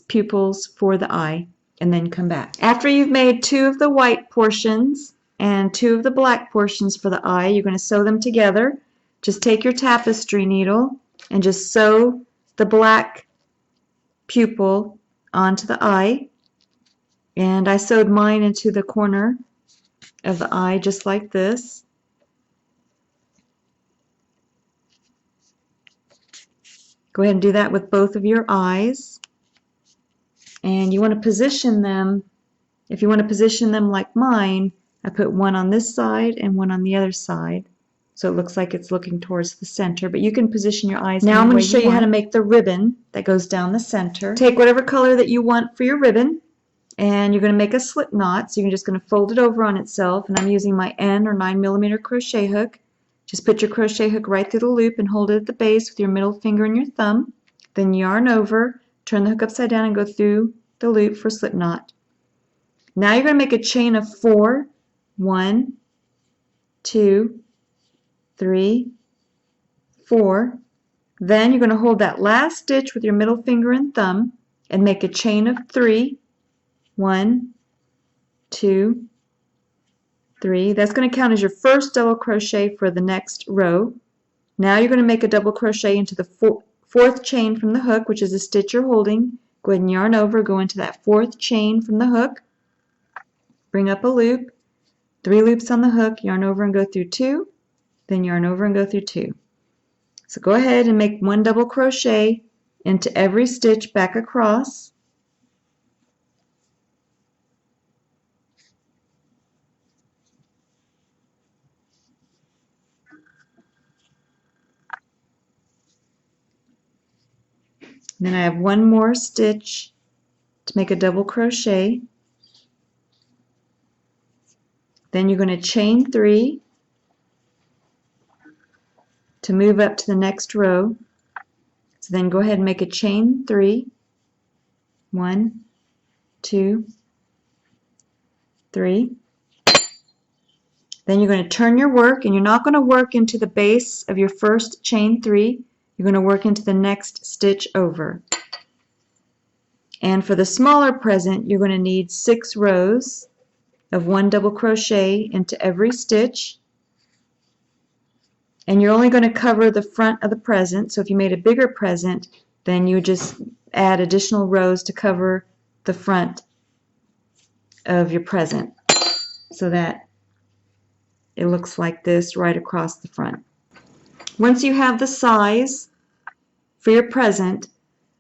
pupils for the eye. and then come back. After you've made 2 of the white portions and 2 of the black portions for the eye, you're going to sew them together. Just take your tapestry needle and just sew the black pupil onto the eye. And I sewed mine into the corner of the eye just like this. Go ahead and do that with both of your eyes. And you want to position them, if you want to position them like mine, I put one on this side and one on the other side. So it looks like it's looking towards the center, but you can position your eyes. Now I'm going to show you how to make the ribbon that goes down the center. Take whatever color that you want for your ribbon, and you're going to make a slip knot. So you're just going to fold it over on itself, and I'm using my N or 9mm crochet hook. Just put your crochet hook right through the loop and hold it at the base with your middle finger and your thumb. Then yarn over, turn the hook upside down and go through the loop for slip knot. Now you're going to make a chain of 4. 1, 2, 3, 4. Then you're going to hold that last stitch with your middle finger and thumb and make a chain of 3. 1, 2, 3. That's going to count as your first double crochet for the next row. Now you're going to make a double crochet into the fourth chain from the hook, which is the stitch you're holding. Go ahead and yarn over, go into that 4th chain from the hook, bring up a loop, 3 loops on the hook, yarn over and go through 2, then yarn over and go through 2. So go ahead and make 1 double crochet into every stitch back across. Then I have 1 more stitch to make a double crochet. Then you're going to chain 3 to move up to the next row. So then go ahead and make a chain 3. 1, 2, 3. Then you're going to turn your work, and you're not going to work into the base of your first chain 3. You're going to work into the next stitch over. And for the smaller present, you're going to need 6 rows of 1 double crochet into every stitch. And you're only going to cover the front of the present. So if you made a bigger present, then you just add additional rows to cover the front of your present so that it looks like this right across the front. Once you have the size for your present,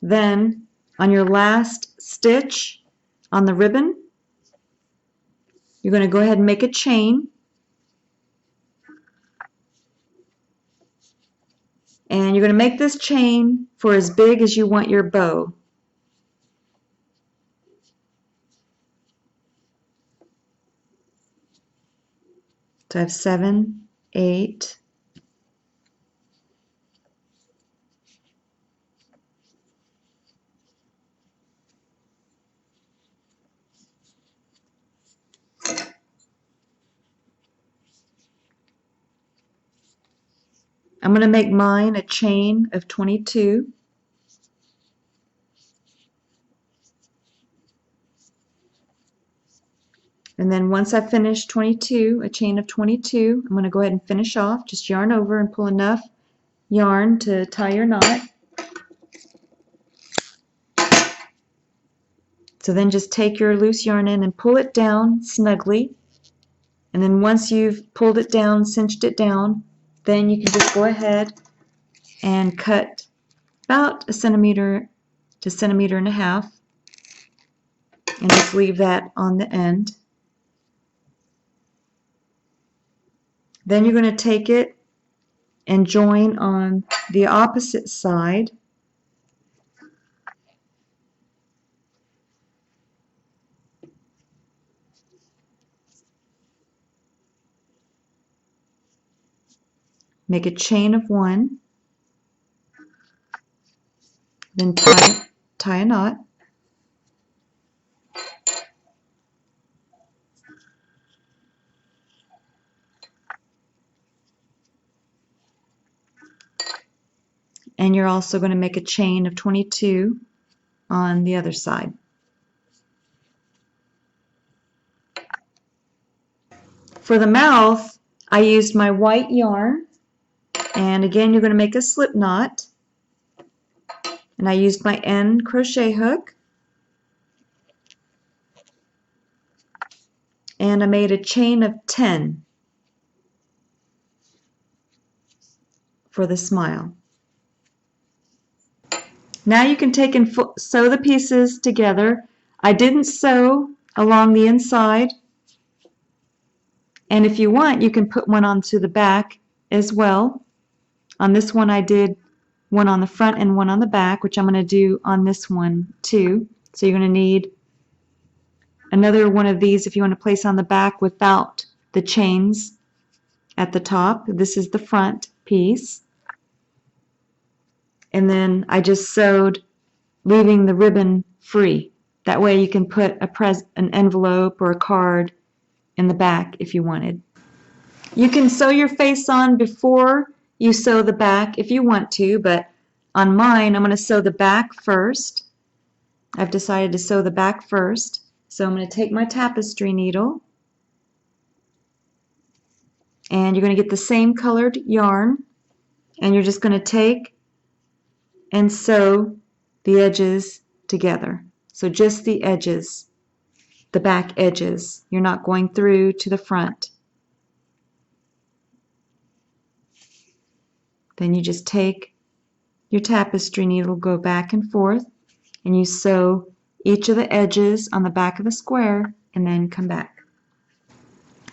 then on your last stitch on the ribbon, you're going to go ahead and make a chain. And you're going to make this chain for as big as you want your bow. So I have 7, 8, I'm going to make mine a chain of 22. And then once I finish 22, a chain of 22, I'm going to go ahead and finish off. Just yarn over and pull enough yarn to tie your knot. So then just take your loose yarn in and pull it down snugly. And then once you've pulled it down, cinched it down, then you can just go ahead and cut about 1 centimeter to 1.5 centimeters and just leave that on the end. Then you're going to take it and join on the opposite side. Make a chain of 1, then tie a knot. And you're also going to make a chain of 22 on the other side. For the mouth, I used my white yarn, and again you're going to make a slip knot, and I used my end crochet hook, and I made a chain of 10 for the smile. Now you can take and sew the pieces together. I didn't sew along the inside, and if you want you can put one onto the back as well. On this one I did one on the front and one on the back, which I'm going to do on this one too. So you're going to need another one of these if you want to place on the back without the chains at the top. This is the front piece. And then I just sewed, leaving the ribbon free. That way you can put an envelope or a card in the back if you wanted. You can sew your face on before you sew the back if you want to, but on mine I'm going to sew the back first. I've decided to sew the back first. So I'm going to take my tapestry needle, and you're going to get the same colored yarn, and you're just going to take and sew the edges together. So just the edges, the back edges. You're not going through to the front. Then you just take your tapestry needle, go back and forth, and you sew each of the edges on the back of the square, and then come back.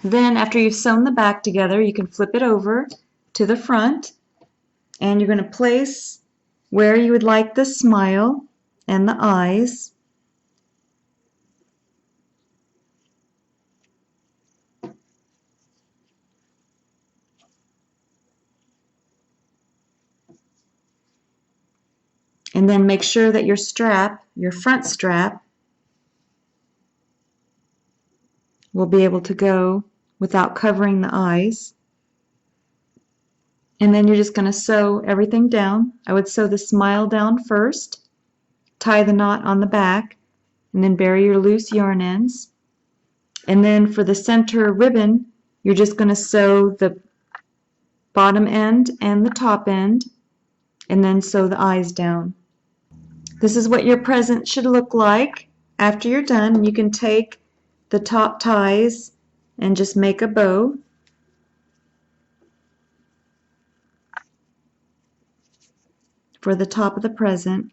Then after you've sewn the back together, you can flip it over to the front, and you're going to place where you would like the smile and the eyes. And then make sure that your strap, your front strap, will be able to go without covering the eyes. And then you're just going to sew everything down. I would sew the smile down first, tie the knot on the back, and then bury your loose yarn ends. And then for the center ribbon, you're just going to sew the bottom end and the top end, and then sew the eyes down. This is what your present should look like after you're done. You can take the top ties and just make a bow. For the top of the present.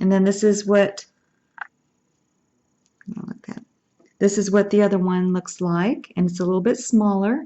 And then this is what, this is what the other one looks like, and it's a little bit smaller.